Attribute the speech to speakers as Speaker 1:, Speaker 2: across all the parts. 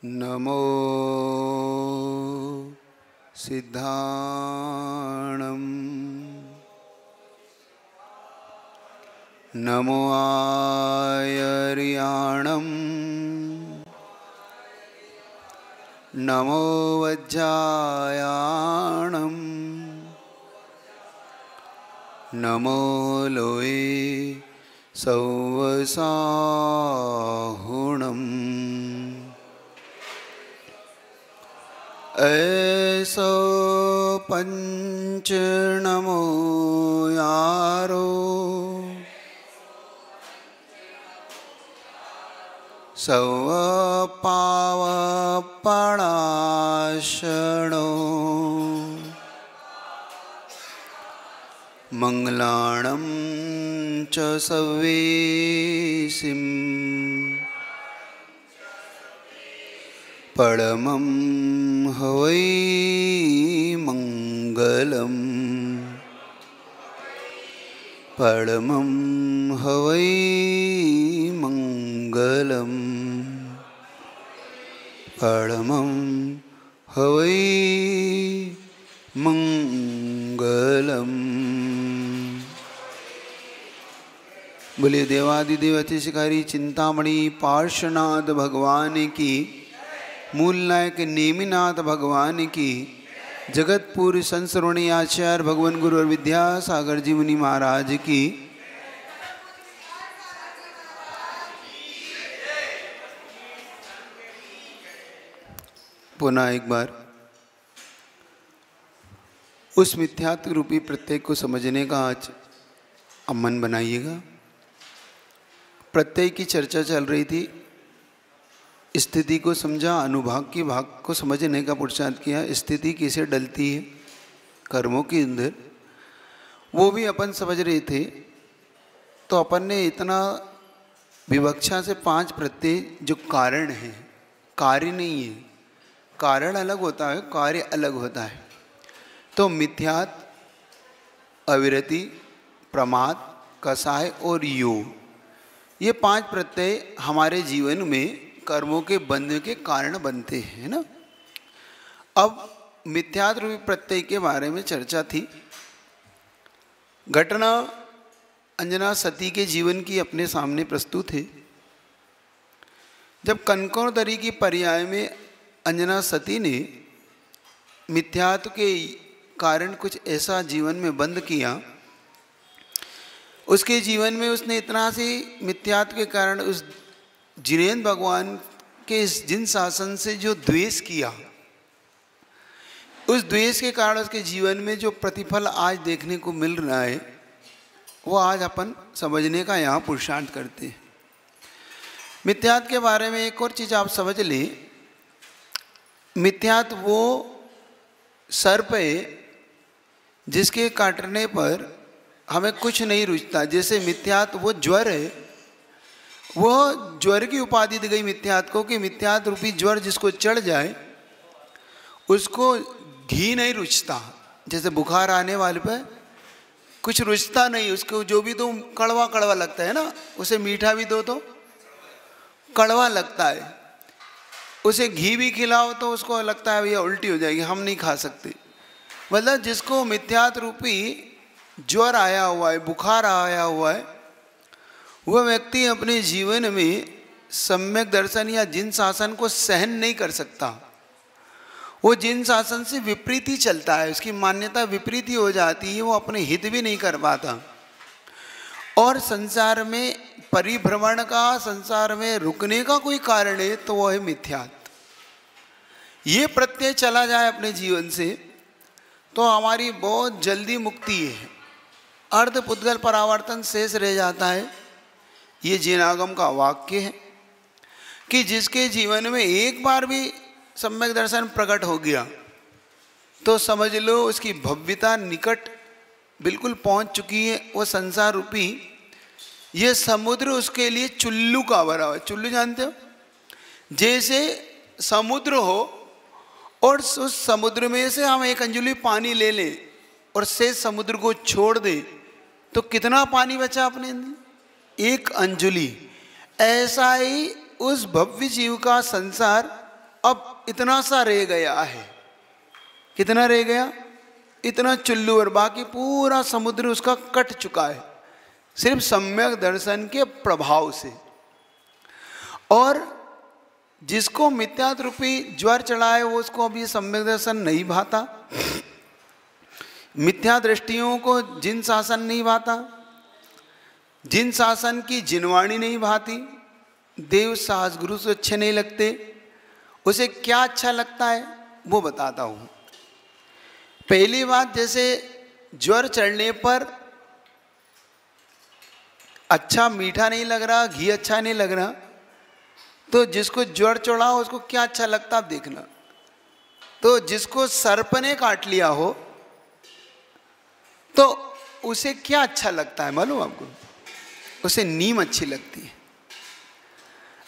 Speaker 1: नमो सिद्धाणं नमो आयर्याणं नमो वज्रायाणं नमो लोये सौवसाहुणम् ऐसो पंच नमो यारो सव पाव पणाशणो मंगलाणं च सवेसिं परमं हवै मंगलम् परमं हवै मंगलम् परमं हवै मंगलम्। बोले देवादिदेव अतिशिकारी चिंतामणि पार्श्वनाथ भगवान की, मूल नायक नेमिनाथ भगवान की, जगतपुर संसरोणी आचार्य भगवान गुरु और विद्यासागर जी मुनि महाराज की। पुनः एक बार उस मिथ्यात्व रूपी प्रत्यय को समझने का आज अब मन बनाइएगा। प्रत्यय की चर्चा चल रही थी, स्थिति को समझा, अनुभाग की भाग को समझने का पुरुषार्थ किया। स्थिति कैसे डलती है कर्मों के अंदर, वो भी अपन समझ रहे थे। तो अपन ने इतना विवक्षा से 5 प्रत्यय जो कारण है, कार्य नहीं है, कारण अलग होता है, कार्य अलग होता है। तो मिथ्यात, अविरति, प्रमाद, कसाय और योग, ये 5 प्रत्यय हमारे जीवन में कर्मों के बंध के कारण बनते हैं ना। अब मिथ्यात रूपी प्रत्यय के बारे में चर्चा थी। घटना अंजना सती के जीवन की अपने सामने प्रस्तुत है। जब कनकौर की पर्याय में अंजना सती ने मिथ्यात के कारण कुछ ऐसा जीवन में बंद किया, उसके जीवन में उसने इतना से मिथ्यात के कारण उस जिनेंद्र भगवान के इस जिन शासन से जो द्वेष किया, उस द्वेष के कारण उसके जीवन में जो प्रतिफल आज देखने को मिल रहा है, वो आज अपन समझने का यहाँ पुरुषार्थ करते हैं। मिथ्यात के बारे में एक और चीज़ आप समझ लें। मिथ्यात वो सर्प है जिसके काटने पर हमें कुछ नहीं रुचता। जैसे मिथ्यात वो ज्वर है, वो ज्वर की उपाधि दी गई मिथ्यात को कि मिथ्यात रूपी ज्वर जिसको चढ़ जाए उसको घी नहीं रुचता। जैसे बुखार आने वाले पे कुछ रुचता नहीं, उसको जो भी दो कड़वा कड़वा लगता है ना, उसे मीठा भी दो तो कड़वा लगता है। उसे घी भी खिलाओ तो उसको लगता है भैया उल्टी हो जाएगी, हम नहीं खा सकते। मतलब जिसको मिथ्यात रूपी ज्वर आया हुआ है, बुखार आया हुआ है, वह व्यक्ति अपने जीवन में सम्यक दर्शन या जिन शासन को सहन नहीं कर सकता। वो जिन शासन से विपरीत ही चलता है, उसकी मान्यता विपरीत ही हो जाती है, वो अपने हित भी नहीं कर पाता। और संसार में परिभ्रमण का, संसार में रुकने का कोई कारण है तो वह है मिथ्यात। ये प्रत्यय चला जाए अपने जीवन से तो हमारी बहुत जल्दी मुक्ति है। अर्ध पुद्गल परावर्तन शेष रह जाता है। ये जैनागम का वाक्य है कि जिसके जीवन में एक बार भी सम्यक दर्शन प्रकट हो गया तो समझ लो उसकी भव्यता निकट बिल्कुल पहुंच चुकी है। वो संसार रूपी ये समुद्र उसके लिए चुल्लू का भरा हुआ है। चुल्लू जानते हो? जैसे समुद्र हो और उस समुद्र में से हम एक अंजुली पानी ले लें और से समुद्र को छोड़ दें तो कितना पानी बचा अपने अंदर? एक अंजुलि। ऐसा ही उस भव्य जीव का संसार अब इतना सा रह गया है। कितना रह गया? इतना चुल्लू, और बाकी पूरा समुद्र उसका कट चुका है सिर्फ सम्यक दर्शन के प्रभाव से। और जिसको मिथ्यात्व रूपी ज्वर चढ़ा है वो उसको अभी सम्यक दर्शन नहीं भाता, मिथ्या दृष्टियों को जिन शासन नहीं भाता, जिन शासन की जिनवाणी नहीं भाती, देव साहस गुरु से अच्छे नहीं लगते, उसे क्या अच्छा लगता है वो बताता हूँ। पहली बात, जैसे ज्वर चढ़ने पर अच्छा मीठा नहीं लग रहा, घी अच्छा नहीं लग रहा, तो जिसको ज्वर चढ़ा उसको क्या अच्छा लगता आप देखना। तो जिसको सर्प ने काट लिया हो तो उसे क्या अच्छा लगता है मालूम आपको? उसे नीम अच्छी लगती है।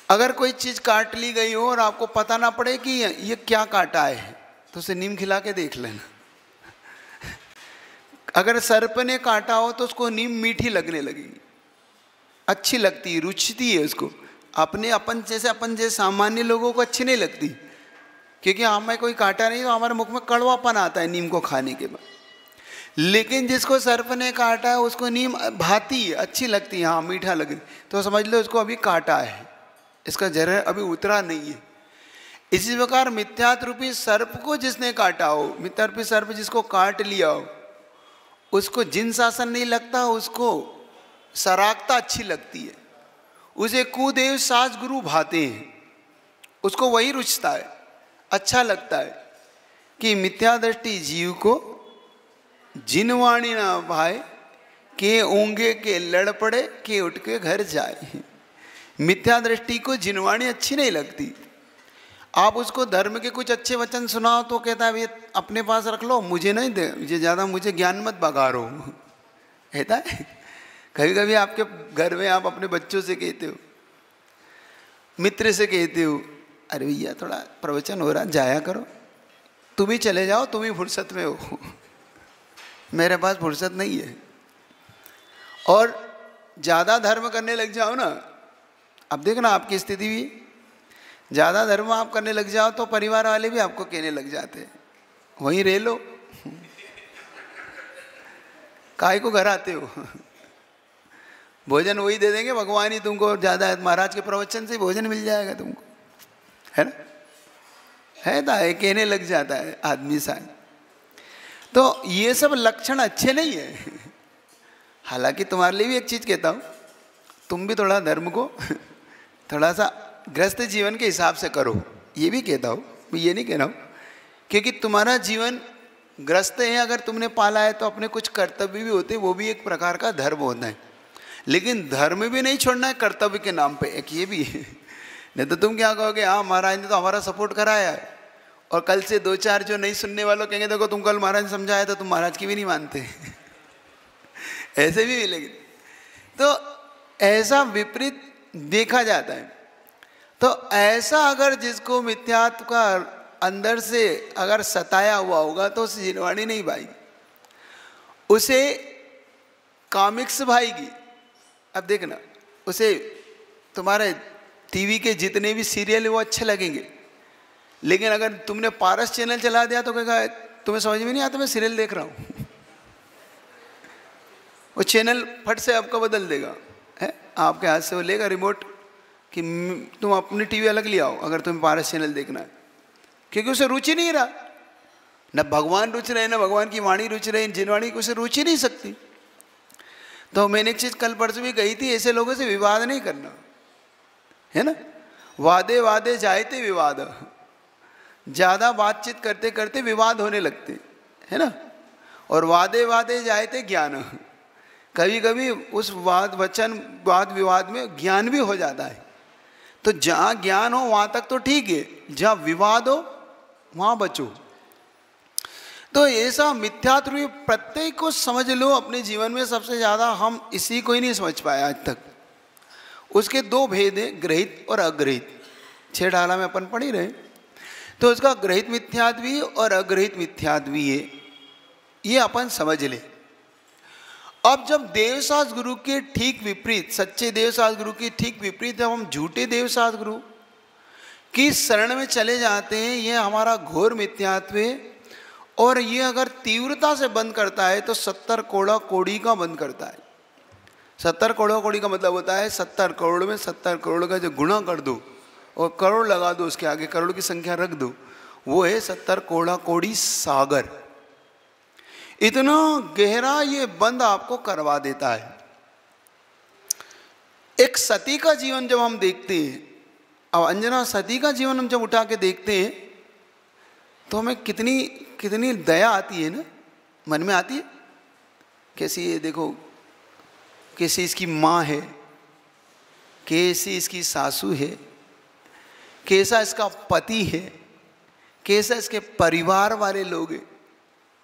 Speaker 1: अगर कोई चीज काट ली गई हो और आपको पता ना पड़े कि ये क्या काटा है तो उसे नीम खिला के देख लेना। अगर सर्प ने काटा हो तो उसको नीम मीठी लगने लगेगी, अच्छी लगती है, रुचती है उसको। अपन जैसे सामान्य लोगों को अच्छी नहीं लगती, क्योंकि हमें कोई काटा नहीं तो हमारे मुख में कड़वापन आता है नीम को खाने के बाद। लेकिन जिसको सर्प ने काटा है उसको नीम भाती है, अच्छी लगती है, हाँ मीठा लगे, तो समझ लो उसको अभी काटा है, इसका जहर अभी उतरा नहीं है। इसी प्रकार मिथ्यात्व रूपी सर्प को जिसने काटा हो, मिथ्यात्व रूपी सर्प जिसको काट लिया हो, उसको जिन शासन नहीं लगता, उसको सरागता अच्छी लगती है, उसे कुदेव सास गुरु भाते हैं, उसको वही रुचता है, अच्छा लगता है कि मिथ्या दृष्टि जीव को जिनवाणी ना भाए, के ऊंगे के लड़ पड़े, के उठ के घर जाए। मिथ्या दृष्टि को जिनवाणी अच्छी नहीं लगती। आप उसको धर्म के कुछ अच्छे वचन सुनाओ तो कहता है ये अपने पास रख लो, मुझे नहीं दे, ये ज़्यादा मुझे ज्ञान मत बघारो, कहता है। कभी कभी आपके घर में आप अपने बच्चों से कहते हो, मित्र से कहते हो, अरे भैया थोड़ा प्रवचन हो रहा जाया करो, तुम ही चले जाओ, तुम ही फुर्सत में हो, मेरे पास फुर्सत नहीं है। और ज़्यादा धर्म करने लग जाओ ना, अब देखना आपकी स्थिति भी, ज़्यादा धर्म आप करने लग जाओ तो परिवार वाले भी आपको कहने लग जाते हैं, वहीं रह लो, काहे को घर आते हो, भोजन वही दे देंगे भगवान ही तुमको, ज़्यादा महाराज के प्रवचन से भोजन मिल जाएगा तुमको, है ना? है तो है, कहने लग जाता है आदमी सा। तो ये सब लक्षण अच्छे नहीं है। हालांकि तुम्हारे लिए भी एक चीज़ कहता हूँ, तुम भी थोड़ा धर्म को थोड़ा सा ग्रस्त जीवन के हिसाब से करो, ये भी कहता हूँ, मैं ये नहीं कह रहा हूँ, क्योंकि तुम्हारा जीवन ग्रस्त है, अगर तुमने पाला है तो अपने कुछ कर्तव्य भी होते हैं, वो भी एक प्रकार का धर्म होता है। लेकिन धर्म भी नहीं छोड़ना है कर्तव्य के नाम पे, एक ये भी है। नहीं तो तुम क्या कहोगे, हाँ महाराज ने तो हमारा सपोर्ट कराया है, और कल से दो चार जो नहीं सुनने वालों कहेंगे देखो तुम कल महाराज ने समझाया था, तुम महाराज की भी नहीं मानते। ऐसे भी मिलेगी। तो ऐसा विपरीत देखा जाता है। तो ऐसा अगर जिसको मिथ्यात्व का अंदर से अगर सताया हुआ होगा तो उसे जिनवाणी नहीं भाई, उसे कॉमिक्स भाईगी। अब देखना, उसे तुम्हारे टीवी के जितने भी सीरियल है वो अच्छे लगेंगे, लेकिन अगर तुमने पारस चैनल चला दिया तो कहेगा तुम्हें समझ में नहीं आता मैं सीरियल देख रहा हूँ। वो चैनल फट से आपका बदल देगा, है आपके हाथ से वो लेगा रिमोट कि तुम अपनी टीवी अलग ले आओ अगर तुम्हें पारस चैनल देखना है, क्योंकि उसे रुचि नहीं रहा। न भगवान रुचि रहे, न भगवान की वाणी रुचि रही, जिनवाणी को उसे रुचि नहीं सकती। तो मैंने एक चीज़ कल परसों भी कही थी, ऐसे लोगों से विवाद नहीं करना, है ना। वादे वादे जायते विवाद, ज़्यादा बातचीत करते करते विवाद होने लगते, है ना। और वादे वादे जायते ज्ञान, कभी कभी उस वाद विवाद में ज्ञान भी हो जाता है। तो जहाँ ज्ञान हो वहाँ तक तो ठीक है, जहाँ विवाद हो वहाँ बचो। तो ऐसा मिथ्यात्व प्रत्येक को समझ लो अपने जीवन में। सबसे ज़्यादा हम इसी को ही नहीं समझ पाए आज तक। उसके दो भेद हैं, ग्रहित और अग्रहित। 6 डाला में अपन पढ़ ही रहे। तो उसका ग्रहित मिथ्यात्वी और अग्रहित मिथ्यात्वी है, ये अपन समझ ले। अब जब देवशास्त्र गुरु के ठीक विपरीत, सच्चे देवशास्त्र गुरु के ठीक विपरीत जब हम झूठे देवशास्त्र गुरु की शरण में चले जाते हैं, ये हमारा घोर मिथ्यात्व है। और ये अगर तीव्रता से बंद करता है तो 70 कोड़ा कोड़ी का बंद करता है। 70 कोड़ा कोड़ी का मतलब होता है 70 करोड़ में 70 करोड़ का जो गुणा कर दो और करोड़ लगा दो, उसके आगे करोड़ की संख्या रख दो, वो है 70 कोड़ा कोड़ी सागर। इतना गहरा ये बंद आपको करवा देता है। एक सती का जीवन जब हम देखते हैं, अब अंजना सती का जीवन हम जब उठा के देखते हैं तो हमें कितनी कितनी दया आती है ना, मन में आती है। कैसी है देखो, कैसी इसकी माँ है, कैसी इसकी सासू है, कैसा इसका पति है, कैसा इसके परिवार वाले लोग हैं।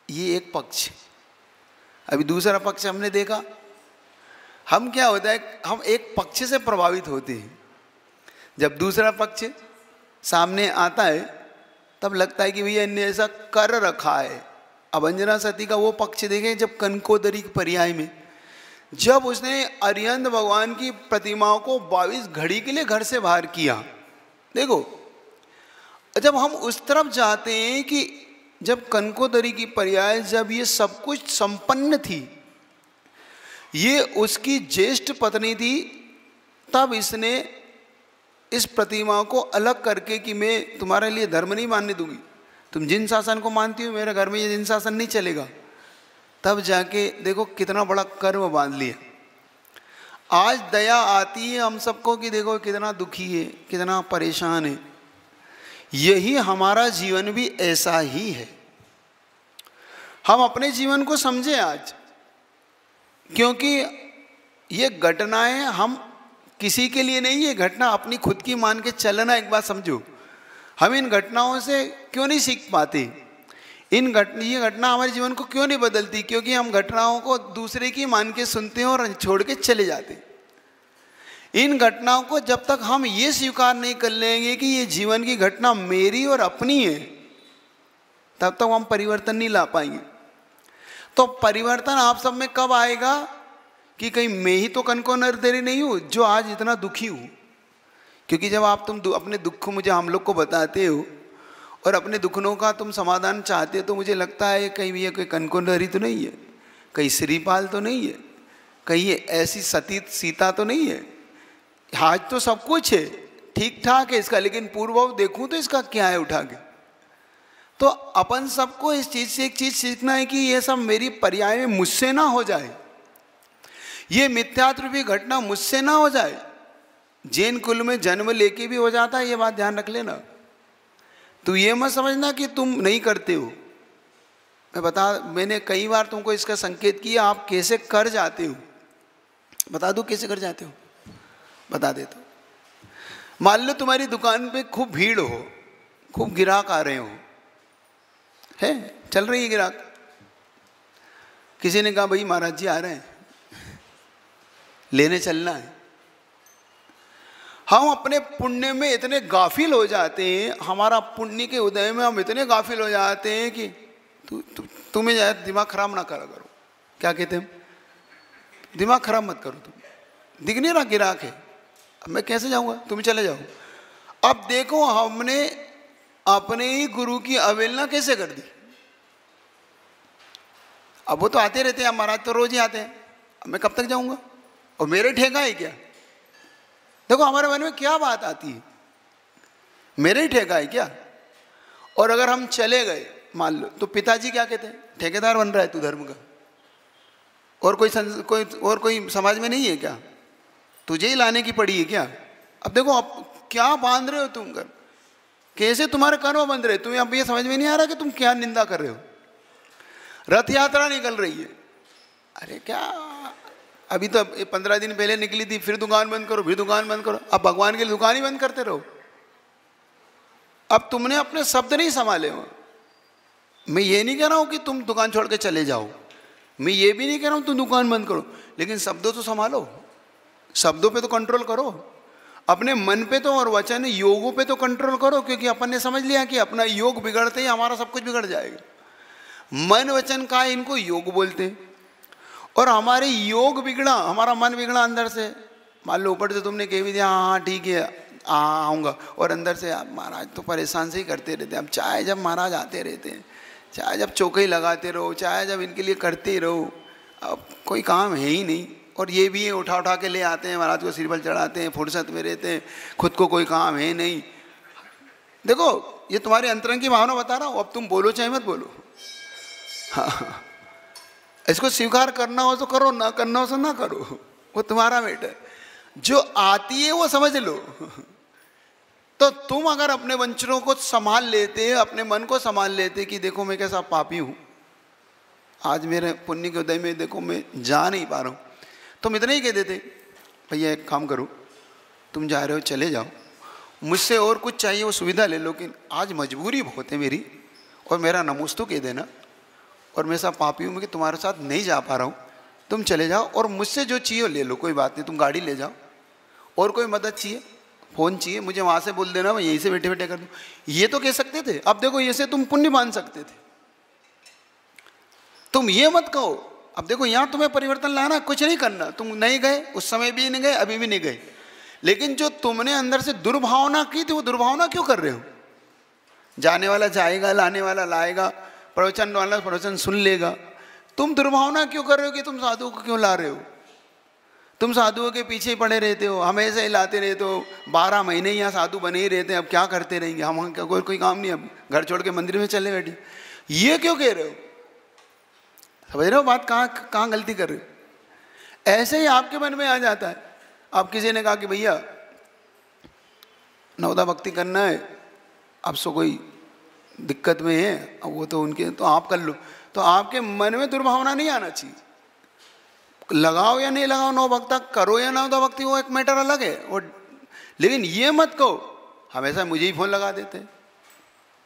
Speaker 1: ये एक पक्ष। अभी दूसरा पक्ष हमने देखा। हम क्या होता है, हम एक पक्ष से प्रभावित होते हैं। जब दूसरा पक्ष सामने आता है तब लगता है कि भैया इनने ऐसा कर रखा है। अब अंजना सती का वो पक्ष देखें जब कनकोदरी के पर्याय में जब उसने अरिहंत भगवान की प्रतिमाओं को 22 घड़ी के लिए घर से बाहर किया। देखो, जब हम उस तरफ जाते हैं कि जब कनकोदरी की पर्याय जब ये सब कुछ संपन्न थी, ये उसकी ज्येष्ठ पत्नी थी, तब इसने इस प्रतिमा को अलग करके कि मैं तुम्हारे लिए धर्म नहीं मानने दूंगी, तुम जिन शासन को मानती हो मेरे घर में ये जिन शासन नहीं चलेगा, तब जाके देखो कितना बड़ा कर्म बांध लिया। आज दया आती है हम सबको कि देखो कितना दुखी है, कितना परेशान है। यही हमारा जीवन भी ऐसा ही है। हम अपने जीवन को समझें आज, क्योंकि ये घटनाएं हम किसी के लिए नहीं, ये घटना अपनी खुद की मान के चलना। एक बात समझो, हम इन घटनाओं से क्यों नहीं सीख पाते, ये घटना हमारे जीवन को क्यों नहीं बदलती? क्योंकि हम घटनाओं को दूसरे की मान के सुनते हैं और छोड़ के चले जाते हैं। इन घटनाओं को जब तक हम ये स्वीकार नहीं कर लेंगे कि ये जीवन की घटना मेरी और अपनी है, तब तक हम परिवर्तन नहीं ला पाएंगे। तो परिवर्तन आप सब में कब आएगा कि कहीं मैं ही तो कनकोदरी नहीं हूँ जो आज इतना दुखी हूँ। क्योंकि जब तुम अपने दुख मुझे हम लोग को बताते हो और अपने दुखों का तुम समाधान चाहते हो, तो मुझे लगता है कहीं भी ये कोई कनकोदरी तो नहीं है, कहीं श्रीपाल तो नहीं है, कहीं ये ऐसी सती सीता तो नहीं है। आज तो सब कुछ है, ठीक ठाक है इसका, लेकिन पूर्व देखूं तो इसका क्या है उठा के। तो अपन सबको इस चीज से एक चीज सीखना है कि ये सब मेरी पर्याय में मुझसे ना हो जाए, ये मिथ्यात्व रूपी घटना मुझसे ना हो जाए। जैन कुल में जन्म लेके भी हो जाता है, ये बात ध्यान रख लेना। तो ये मत समझना कि तुम नहीं करते हो। मैंने कई बार तुमको इसका संकेत किया, आप कैसे कर जाते हो। बता दो कैसे कर जाते हो, बता देता हूं। मान लो तुम्हारी दुकान पे खूब भीड़ हो, खूब ग्राहक आ रहे हो, है चल रही है ग्राहक। किसी ने कहा भाई महाराज जी आ रहे हैं, लेने चलना है। हम अपने पुण्य में इतने गाफिल हो जाते हैं, हमारा पुण्य के उदय में हम इतने गाफिल हो जाते हैं कि तुम्हें जाए दिमाग खराब ना करा करो। क्या कहते हैं, दिमाग खराब मत करो, तुम दिख नहीं रहा ग्राहक है, अब मैं कैसे जाऊंगा, तुम चले जाओ। अब देखो हमने अपने ही गुरु की अवहेलना कैसे कर दी। अब वो तो आते रहते हैं, महाराज तो रोज ही आते हैं, अब मैं कब तक जाऊंगा और मेरे ठेका है क्या। देखो हमारे मन में क्या बात आती है, मेरे ही ठेका है क्या। और अगर हम चले गए मान लो, तो पिताजी क्या कहते हैं, ठेकेदार बन रहा है तू धर्म का, और कोई समाज में नहीं है क्या, तुझे ही लाने की पड़ी है क्या। अब देखो अब क्या बांध रहे हो तुम कर, कैसे तुम्हारे कर्म बंध रहे, तुम्हें अब ये समझ में नहीं आ रहा कि तुम क्या निंदा कर रहे हो। रथ यात्रा निकल रही है, अरे क्या अभी तो 15 दिन पहले निकली थी, फिर दुकान बंद करो, फिर दुकान बंद करो, अब भगवान के लिए दुकान ही बंद करते रहो। अब तुमने अपने शब्द नहीं संभाले हो। मैं ये नहीं कह रहा हूं कि तुम दुकान छोड़ के चले जाओ, मैं ये भी नहीं कह रहा हूं तुम दुकान बंद करो, लेकिन शब्दों तो संभालो, शब्दों पे तो कंट्रोल करो, अपने मन पे तो और वचन योगों पे तो कंट्रोल करो। क्योंकि अपन ने समझ लिया कि अपना योग बिगड़ते ही हमारा सब कुछ बिगड़ जाएगा। मन वचन का इनको योग बोलते हैं, और हमारे योग बिगड़ा, हमारा मन बिगड़ा अंदर से। मान लो ऊपर से तुमने कह भी दिया हाँ ठीक है आऊँगा, और अंदर से महाराज तो परेशान से ही करते रहते हैं। अब चाहे जब महाराज आते रहते हैं, चाहे जब चौके ही लगाते रहो, चाहे जब इनके लिए करते ही रहो, अब कोई काम है ही नहीं। और ये भी उठा उठा के ले आते हैं, महाराज को सिर पर चढ़ाते हैं, फुर्सत में रहते हैं, खुद को कोई काम है नहीं। देखो ये तुम्हारे अंतरंग की भावना बता रहा हूँ, अब तुम बोलो चाहे मत बोलो। हाँ, इसको स्वीकार करना हो तो करो, ना करना हो तो ना करो, वो तुम्हारा मैटर। जो आती है वो समझ लो। तो तुम अगर अपने वंचरों को संभाल लेते, अपने मन को संभाल लेते कि देखो मैं कैसा पापी हूँ, आज मेरे पुण्य के उदय में देखो मैं जा नहीं पा रहा हूँ, तुम इतना ही कह देते भैया एक काम करो, तुम जा रहे हो चले जाओ, मुझसे और कुछ चाहिए वो सुविधा ले लो, लेकिन आज मजबूरी बहुत है मेरी, और मेरा नमोस्तु कह देना, और मैं सब पापी हूँ कि तुम्हारे साथ नहीं जा पा रहा हूँ, तुम चले जाओ, और मुझसे जो चाहिए ले लो, कोई बात नहीं, तुम गाड़ी ले जाओ, और कोई मदद चाहिए, फ़ोन चाहिए, मुझे वहाँ से बोल देना, मैं यहीं से बैठे बैठे कर दूँ। ये तो कह सकते थे। अब देखो ये से तुम पुण्य मान सकते थे, तुम ये मत कहो। अब देखो यहाँ तुम्हें परिवर्तन लाना, कुछ नहीं करना, तुम नहीं गए, उस समय भी नहीं गए, अभी भी नहीं गए, लेकिन जो तुमने अंदर से दुर्भावना की थी वो दुर्भावना क्यों कर रहे हो? जाने वाला जाएगा, लाने वाला लाएगा, प्रवचन वाला प्रवचन सुन लेगा, तुम दुर्भावना क्यों कर रहे हो कि तुम साधुओं को क्यों ला रहे हो? तुम साधुओं के पीछे पड़े रहते हो, हमेशा ही लाते रहते हो, 12 महीने यहाँ साधु बने ही रहते हैं, अब क्या करते रहेंगे हम, कोई काम नहीं, अब घर छोड़ के मंदिर में चले बैठे, ये क्यों कह रहे हो? समझ रहे हो बात? कहाँ गलती कर रहे हो? ऐसे ही आपके मन में आ जाता है। आप किसी ने कहा कि भैया नवदा भक्ति करना है, अब सो कोई दिक्कत में है, अब वो तो उनके, तो आप कर लो, तो आपके मन में दुर्भावना नहीं आना चाहिए। लगाओ या नहीं लगाओ नौ भक्ता, करो या नवदा भक्ति, वो एक मैटर अलग है, और लेकिन ये मत कहो हमेशा मुझे ही फोन लगा देते हैं।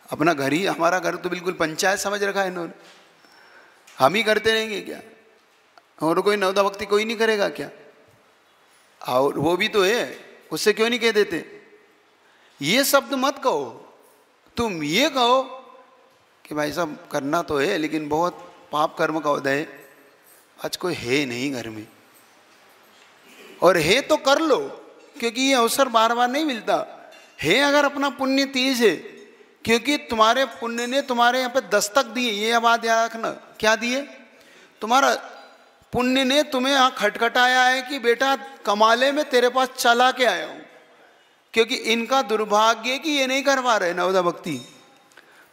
Speaker 1: अपना घर ही, हमारा घर तो बिल्कुल पंचायत समझ रखा है इन्होंने, हम ही करते रहेंगे क्या? और कोई नवदा भक्ति कोई नहीं करेगा क्या? और वो भी तो है, उससे क्यों नहीं कह देते? ये शब्द मत कहो, तुम ये कहो कि भाई साहब करना तो है, लेकिन बहुत पाप कर्म का उदय आज कोई है नहीं घर में, और है तो कर लो, क्योंकि ये अवसर बार बार नहीं मिलता है। अगर अपना पुण्य तेज है, क्योंकि तुम्हारे पुण्य ने तुम्हारे यहाँ पे दस्तक दी है, ये बात याद रखना। क्या दिए? तुम्हारा पुण्य ने तुम्हें यहाँ खटखटाया है कि बेटा कमाले में तेरे पास चला के आया हूँ, क्योंकि इनका दुर्भाग्य है कि ये नहीं कर पा रहे नवदा भक्ति।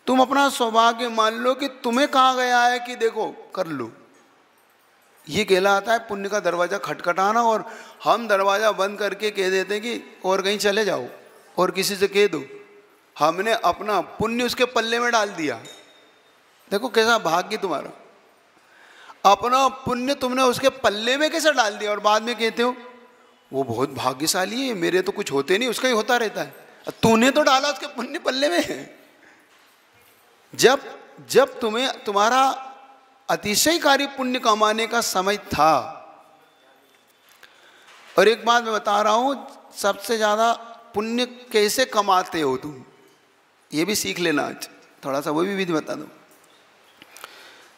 Speaker 1: तुम अपना सौभाग्य मान लो कि तुम्हें कहा गया है कि देखो कर लो। ये कहलाता है पुण्य का दरवाज़ा खटखटाना, और हम दरवाज़ा बंद करके कह देते हैं कि और कहीं चले जाओ, और किसी से कह दो। हमने अपना पुण्य उसके पल्ले में डाल दिया। देखो कैसा भाग्य तुम्हारा, अपना पुण्य तुमने उसके पल्ले में कैसे डाल दिया, और बाद में कहते हो वो बहुत भाग्यशाली है, मेरे तो कुछ होते नहीं, उसका ही होता रहता है। तूने तो डाला उसके पुण्य पल्ले में। जब तुम्हें तुम्हारा अतिशयकारी पुण्य कमाने का समय था, और एक बात मैं बता रहा हूं, सबसे ज्यादा पुण्य कैसे कमाते हो तुम, ये भी सीख लेना आज थोड़ा सा, वो भी विधि बता दो।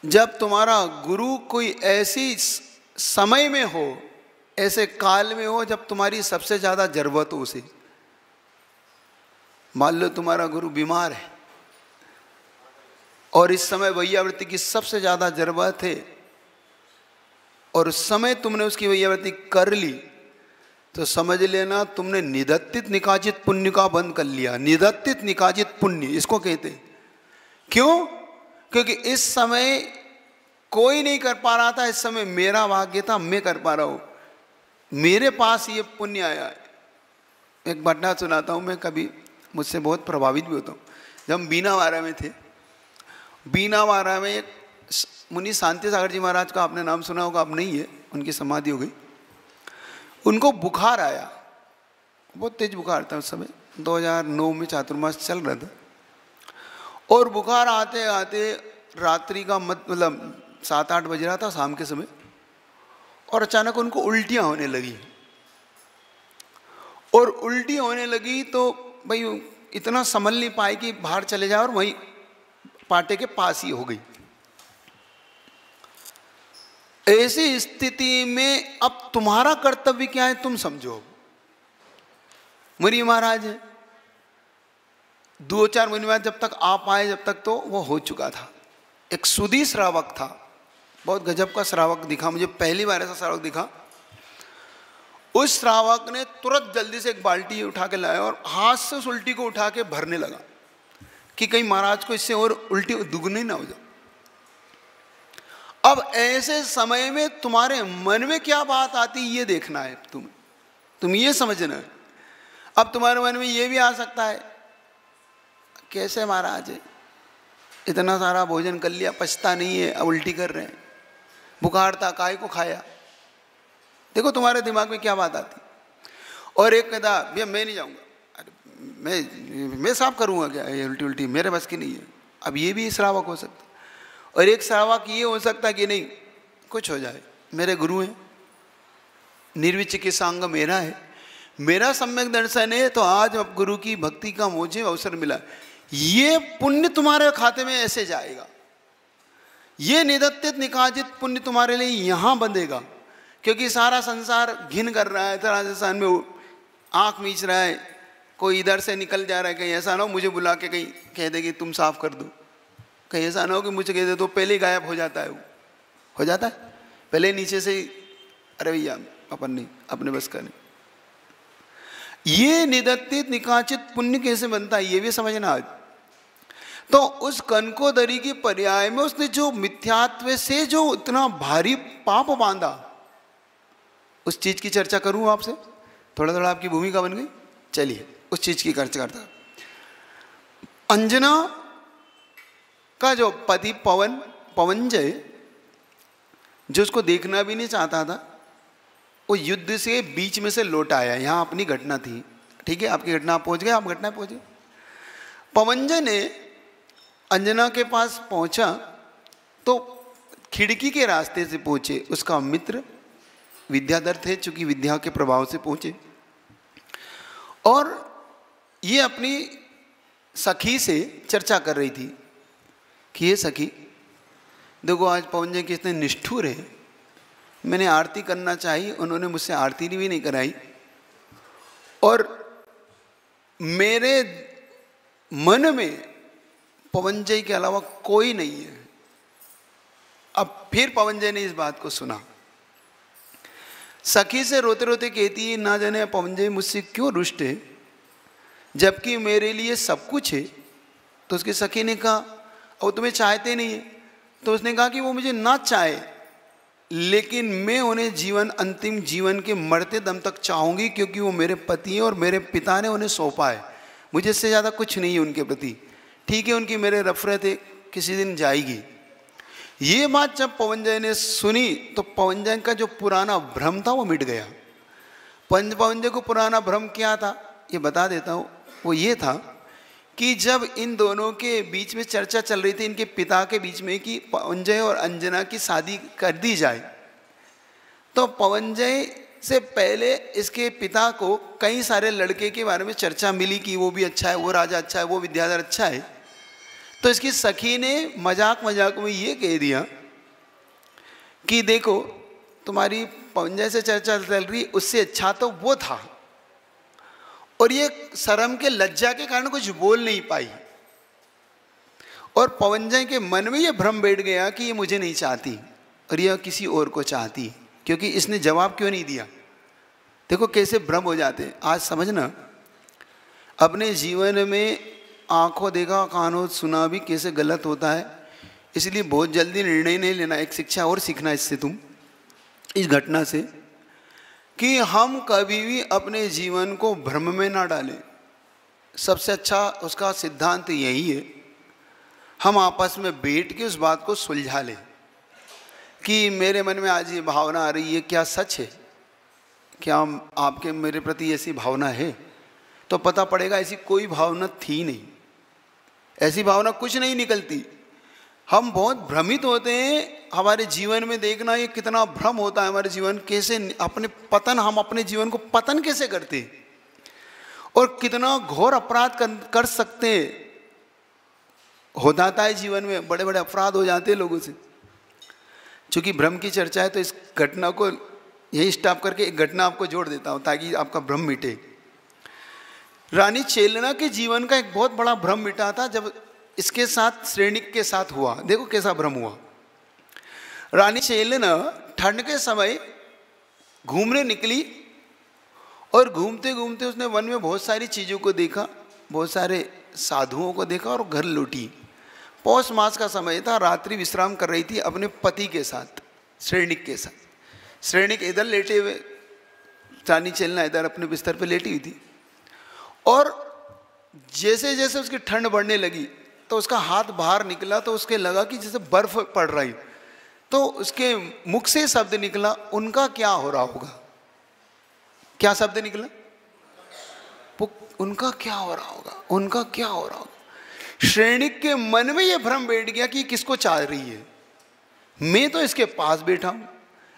Speaker 1: जब तुम्हारा गुरु कोई ऐसी समय में हो, ऐसे काल में हो जब तुम्हारी सबसे ज्यादा जरूरत हो उसे। मान लो तुम्हारा गुरु बीमार है और इस समय वैयावृत्ति की सबसे ज्यादा जरूरत है, और उस समय तुमने उसकी वैयावृत्ति कर ली, तो समझ लेना तुमने निदत्तित निकाजित पुण्य का बंद कर लिया। निदत्तित निकाजित पुण्य इसको कहते हैं। क्यों? क्योंकि इस समय कोई नहीं कर पा रहा था, इस समय मेरा भाग्य था, मैं कर पा रहा हूं, मेरे पास ये पुण्य आया है। एक घटना सुनाता हूं मैं, कभी मुझसे बहुत प्रभावित भी होता हूँ। जब हम बीनावाड़ा में थे, बीनावाड़ा में एक मुनि शांति सागर जी महाराज का आपने नाम सुना होगा, अब नहीं है, उनकी समाधि हो गई। उनको बुखार आया, बहुत तेज बुखार था उस समय, 2009 में चातुर्मास चल रहा था, और बुखार आते आते रात्रि का मतलब 7-8 बज रहा था शाम के समय, और अचानक उनको उल्टियाँ होने लगी। और उल्टी होने लगी तो भाई इतना संभल नहीं पाई कि बाहर चले जाए, और वहीं पाटे के पास ही हो गई। ऐसी स्थिति में अब तुम्हारा कर्तव्य क्या है तुम समझो। मुनि महाराज 2-4 महीने बाद जब तक आप आए, जब तक तो वो हो चुका था। एक सुधी श्रावक था, बहुत गजब का श्रावक दिखा मुझे, पहली बार ऐसा श्रावक दिखा। उस श्रावक ने तुरंत जल्दी से एक बाल्टी उठा के लाया और हाथ से उस उल्टी को उठा के भरने लगा कि कहीं महाराज को इससे और उल्टी दुगनी ना हो जाए। अब ऐसे समय में तुम्हारे मन में क्या बात आती ये देखना है, तुम ये समझना है। अब तुम्हारे मन में ये भी आ सकता है, कैसे महाराज इतना सारा भोजन कर लिया, पछता नहीं है, अब उल्टी कर रहे हैं, बुखार था काय को खाया। देखो तुम्हारे दिमाग में क्या बात आती। और एक कहता भैया मैं नहीं जाऊंगा, अरे मैं साफ करूंगा क्या, ये उल्टी मेरे बस की नहीं है। अब ये भी श्रावक हो सकता। और एक श्रावक ये हो सकता है कि नहीं कुछ हो जाए, मेरे गुरु हैं, निर्विचिकित्सांग मेरा है, मेरा सम्यक दर्शन है, तो आज अब गुरु की भक्ति का मुझे अवसर मिला, ये पुण्य तुम्हारे खाते में ऐसे जाएगा, ये निदत्तित निकाजित पुण्य तुम्हारे लिए यहाँ बंधेगा। क्योंकि सारा संसार घिन कर रहा है, सारा संसार में आँख मीच रहा है, कोई इधर से निकल जा रहा है, कहीं ऐसा ना हो मुझे बुला के कहीं कह दे कि तुम साफ कर दो, कहीं ऐसा ना हो कि मुझे कह दे तो पहले ही गायब हो जाता है, वो हो जाता है पहले नीचे से ही, अरे भैया अपन नहीं, अपने बस का नहीं। ये निदत्तित निकाचित पुण्य कैसे बनता है ये भी समझना आज। तो उस कनकोदरी की पर्याय में उसने जो मिथ्यात्व से जो इतना भारी पाप बांधा, उस चीज की चर्चा करूं आपसे, थोड़ा थोड़ा आपकी भूमिका बन गई। चलिए उस चीज की चर्चा करता। अंजना का जो पति पवनजय, जो उसको देखना भी नहीं चाहता था, वो युद्ध से बीच में से लौट आया। यहाँ अपनी घटना थी, ठीक है, आपकी घटना आप पहुंच गए, आप घटना पहुंचे। पवनजय ने अंजना के पास पहुंचा तो खिड़की के रास्ते से पहुंचे, उसका मित्र विद्याधर थे, चूंकि विद्या के प्रभाव से पहुंचे, और ये अपनी सखी से चर्चा कर रही थी कि ये सखी देखो आज पवनजय कितने निष्ठुर है, मैंने आरती करना चाहिए, उन्होंने मुझसे आरती भी नहीं कराई, और मेरे मन में पवनजय के अलावा कोई नहीं है। अब फिर पवनजय ने इस बात को सुना, सखी से रोते रोते कहती है ना जाने पवनजय मुझसे क्यों रुष्ट है, जबकि मेरे लिए सब कुछ है। तो उसकी सखी ने कहा वो तुम्हें चाहते नहीं है। तो उसने कहा कि वो मुझे ना चाहे, लेकिन मैं उन्हें जीवन अंतिम जीवन के मरते दम तक चाहूँगी, क्योंकि वो मेरे पति हैं और मेरे पिता ने उन्हें सौंपा है, मुझे इससे ज़्यादा कुछ नहीं है उनके प्रति। ठीक है, उनकी मेरे नफरत है, किसी दिन जाएगी। ये बात जब पवनजय ने सुनी तो पवनजय का जो पुराना भ्रम था वो मिट गया। पवनजय को पुराना भ्रम क्या था ये बता देता हूँ। वो ये था कि जब इन दोनों के बीच में चर्चा चल रही थी, इनके पिता के बीच में, कि पवनजय और अंजना की शादी कर दी जाए, तो पवनजय से पहले इसके पिता को कई सारे लड़के के बारे में चर्चा मिली कि वो भी अच्छा है, वो राजा अच्छा है, वो विद्याधर अच्छा है। तो इसकी सखी ने मजाक मजाक में ये कह दिया कि देखो तुम्हारी पवनजय से चर्चा चल रही, उससे अच्छा तो वो था। और ये शर्म के लज्जा के कारण कुछ बोल नहीं पाई, और पवनजय के मन में ये भ्रम बैठ गया कि ये मुझे नहीं चाहती और यह किसी और को चाहती, क्योंकि इसने जवाब क्यों नहीं दिया। देखो कैसे भ्रम हो जाते हैं। आज समझना, अपने जीवन में आंखों देखा कानों सुना भी कैसे गलत होता है, इसलिए बहुत जल्दी निर्णय नहीं लेना। एक शिक्षा और सीखना इससे, तुम इस घटना से, कि हम कभी भी अपने जीवन को भ्रम में ना डालें। सबसे अच्छा उसका सिद्धांत यही है, हम आपस में बैठ के उस बात को सुलझा लें कि मेरे मन में आज ये भावना आ रही है, क्या सच है, क्या आपके मेरे प्रति ऐसी भावना है। तो पता पड़ेगा ऐसी कोई भावना थी नहीं, ऐसी भावना कुछ नहीं निकलती। हम बहुत भ्रमित होते हैं। हमारे जीवन में देखना ये कितना भ्रम होता है, हमारे जीवन कैसे अपने पतन, हम अपने जीवन को पतन कैसे करते हैं और कितना घोर अपराध कर सकते हो जाता है जीवन में, बड़े बड़े अपराध हो जाते हैं लोगों से। चूंकि भ्रम की चर्चा है तो इस घटना को यही स्टॉप करके एक घटना आपको जोड़ देता हूँ ताकि आपका भ्रम मिटे। रानी चेलना के जीवन का एक बहुत बड़ा भ्रम मिटा था जब इसके साथ श्रेणिक के साथ हुआ। देखो कैसा भ्रम हुआ। रानी चेलना ठंड के समय घूमने निकली और घूमते घूमते उसने वन में बहुत सारी चीज़ों को देखा, बहुत सारे साधुओं को देखा और घर लौटी। पौष मास का समय था, रात्रि विश्राम कर रही थी अपने पति के साथ, श्रेणिक के साथ। श्रेणिक इधर लेटे हुए, रानी चेलना इधर अपने बिस्तर पे लेटी हुई थी। और जैसे जैसे उसकी ठंड बढ़ने लगी तो उसका हाथ बाहर निकला तो उसके लगा कि जैसे बर्फ पड़ रही। तो उसके मुख से शब्द निकला, उनका क्या हो रहा होगा। क्या शब्द निकला? उनका क्या हो रहा होगा, उनका क्या हो रहा होगा। श्रेणिक के मन में यह भ्रम बैठ गया कि किसको चाह रही है। मैं तो इसके पास बैठा हूं,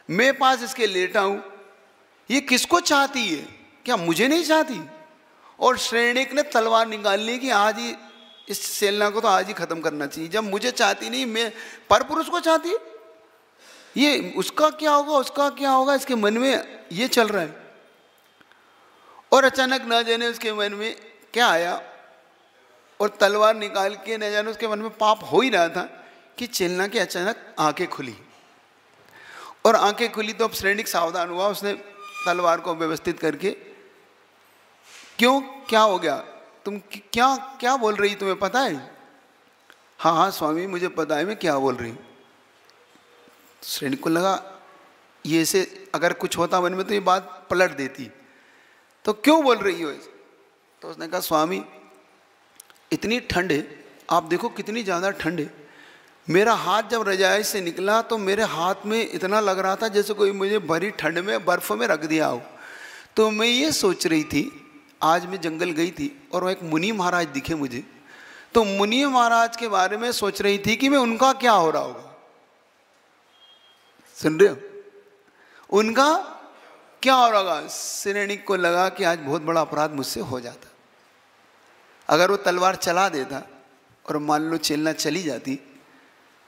Speaker 1: मैं पास इसके लेटा हूं, ये किसको चाहती है, क्या मुझे नहीं चाहती। और श्रेणिक ने तलवार निकाल ली कि आज ही इस सेलना को तो आज ही खत्म करना चाहिए। जब मुझे चाहती नहीं, मैं पर पुरुष को चाहती है, ये उसका क्या होगा, उसका क्या होगा, इसके मन में ये चल रहा है। और अचानक ना जाने उसके मन में क्या आया और तलवार निकाल के न जाने उसके मन में पाप हो ही रहा था कि चेलना की अचानक आंखें खुली। और आंखें खुली तो अब श्रेणिक सावधान हुआ, उसने तलवार को व्यवस्थित करके, क्यों, क्या हो गया, तुम क्या क्या बोल रही, तुम्हें पता है? हाँ हाँ स्वामी मुझे पता है मैं क्या बोल रही हूँ। श्रेणिक को लगा ये से अगर कुछ होता मन में तो ये बात पलट देती, तो क्यों बोल रही हो ऐसे। तो उसने कहा स्वामी इतनी ठंड है, आप देखो कितनी ज़्यादा ठंड है। मेरा हाथ जब रजाई से निकला तो मेरे हाथ में इतना लग रहा था जैसे कोई मुझे भरी ठंड में बर्फ़ में रख दिया हो। तो मैं ये सोच रही थी, आज मैं जंगल गई थी और एक मुनि महाराज दिखे मुझे, तो मुनि महाराज के बारे में सोच रही थी कि मैं उनका क्या हो रहा होगा। सुन रहे हो, उनका क्या हो रहा होगा। श्रेणिक को लगा कि आज बहुत बड़ा अपराध मुझसे हो जाता। अगर वो तलवार चला देता और मान लो चेलना चली जाती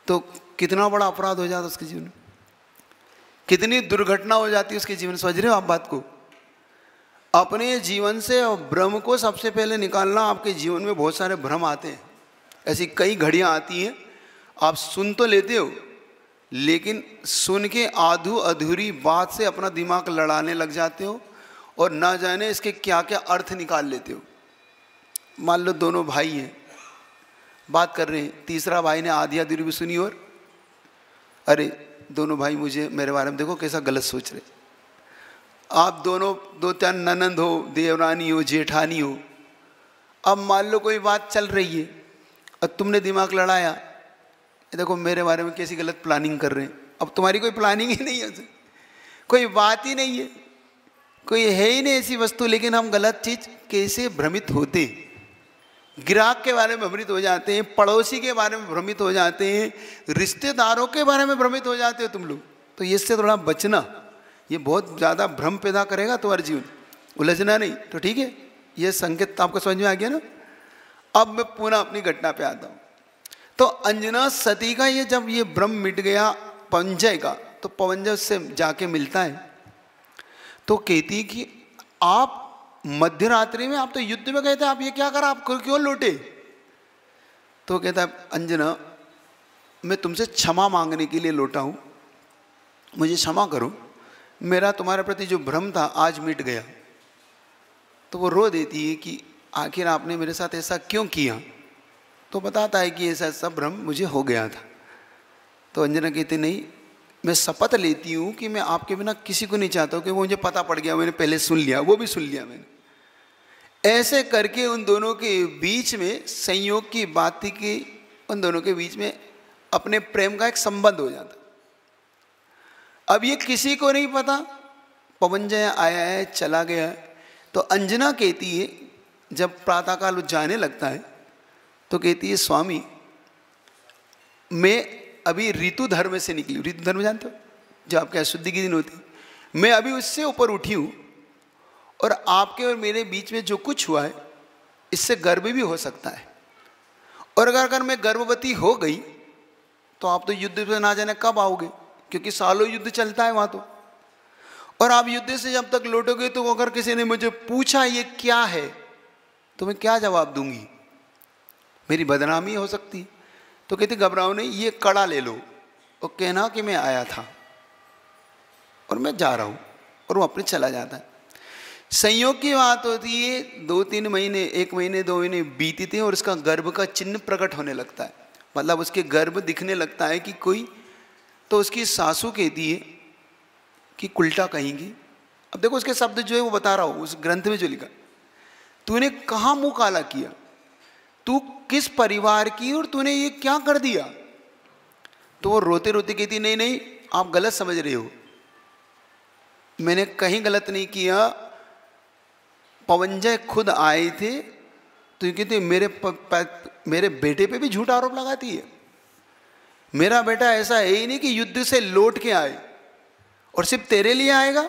Speaker 1: तो कितना बड़ा अपराध हो जाता उसके जीवन में, कितनी दुर्घटना हो जाती उसके जीवन। समझ रहे हो आप बात को। अपने जीवन से भ्रम को सबसे पहले निकालना। आपके जीवन में बहुत सारे भ्रम आते हैं, ऐसी कई घड़ियां आती हैं, आप सुन तो लेते हो लेकिन सुन के आधू अधूरी बात से अपना दिमाग लड़ाने लग जाते हो और ना जाने इसके क्या क्या अर्थ निकाल लेते हो। मान लो दोनों भाई हैं, बात कर रहे हैं, तीसरा भाई ने आधी अधूरी भी सुनी और अरे दोनों भाई मुझे मेरे बारे में देखो कैसा गलत सोच रहे। आप दोनों दो चार ननंद हो, देवरानी हो, जेठानी हो। अब मान लो कोई बात चल रही है और तुमने दिमाग लड़ाया, देखो मेरे बारे में कैसी गलत प्लानिंग कर रहे हैं। अब तुम्हारी कोई प्लानिंग ही नहीं है, कोई बात ही नहीं है, कोई है ही नहीं ऐसी वस्तु, लेकिन हम गलत चीज़ कैसे भ्रमित होते। ग्राहक के बारे में भ्रमित हो जाते हैं, पड़ोसी के बारे में भ्रमित हो जाते हैं, रिश्तेदारों के बारे में भ्रमित हो जाते हो तुम लोग। तो इससे थोड़ा बचना, ये बहुत ज़्यादा भ्रम पैदा करेगा तुम्हारे जीवन। उलझना नहीं। तो ठीक है, ये संकेत आपको समझ में आ गया ना। अब मैं पुनः अपनी घटना पे आता हूँ। तो अंजना सती का ये जब ये भ्रम मिट गया पवनजय का, तो पवनजय से जाके मिलता है तो कहती कि आप मध्य रात्रि में, आप तो युद्ध में गए थे, आप ये क्या करा, आप क्यों लौटे। तो कहता है अंजना मैं तुमसे क्षमा मांगने के लिए लौटा हूँ, मुझे क्षमा करो, मेरा तुम्हारे प्रति जो भ्रम था आज मिट गया। तो वो रो देती है कि आखिर आपने मेरे साथ ऐसा क्यों किया। तो बताता है कि ऐसा सब भ्रम मुझे हो गया था। तो अंजना कहती नहीं, मैं शपथ लेती हूँ कि मैं आपके बिना किसी को नहीं चाहता हूँ, कि वो मुझे पता पड़ गया, मैंने पहले सुन लिया, वो भी सुन लिया मैंने। ऐसे करके उन दोनों के बीच में संयोग की बात थी कि उन दोनों के बीच में अपने प्रेम का एक संबंध हो जाता। अब ये किसी को नहीं पता, पवनजय आया है चला गया है। तो अंजना कहती है जब प्रातःकाल जाने लगता है तो कहती है स्वामी मैं अभी ऋतु धर्म से निकली हूँ। ऋतु धर्म जानते हो, जो आपके अशुद्धि के दिन होती, मैं अभी उससे ऊपर उठी हूँ और आपके और मेरे बीच में जो कुछ हुआ है इससे गर्भ भी हो सकता है। और अगर मैं गर्भवती हो गई तो आप तो युद्ध पे ना जाने कब आओगे, क्योंकि सालों युद्ध चलता है वहाँ तो। और आप युद्ध से जब तक लौटोगे तो अगर किसी ने मुझे पूछा ये क्या है तो मैं क्या जवाब दूंगी? मेरी बदनामी हो सकती है। तो कहते घबराओ नहीं, ये कड़ा ले लो और कहना कि मैं आया था और मैं जा रहा हूँ, और वो अपने चला जाता है। संयोग की बात होती है 2-3 महीने, 1 महीने 2 महीने बीती थे और उसका गर्भ का चिन्ह प्रकट होने लगता है, मतलब उसके गर्भ दिखने लगता है कि कोई। तो उसकी सासू कहती है कि उल्टा कहेंगी। अब देखो उसके शब्द जो है वो बता रहा हूँ, उस ग्रंथ में जो लिखा, तूने कहाँ मुंह काला किया, तू किस परिवार की और तूने ये क्या कर दिया? तो वो रोते रोते कहती नहीं नहीं आप गलत समझ रहे हो, मैंने कहीं गलत नहीं किया, पवनजय खुद आए थे। तो ये कहते मेरे बेटे पे भी झूठा आरोप लगाती है। मेरा बेटा ऐसा है ही नहीं कि युद्ध से लौट के आए और सिर्फ तेरे लिए आएगा,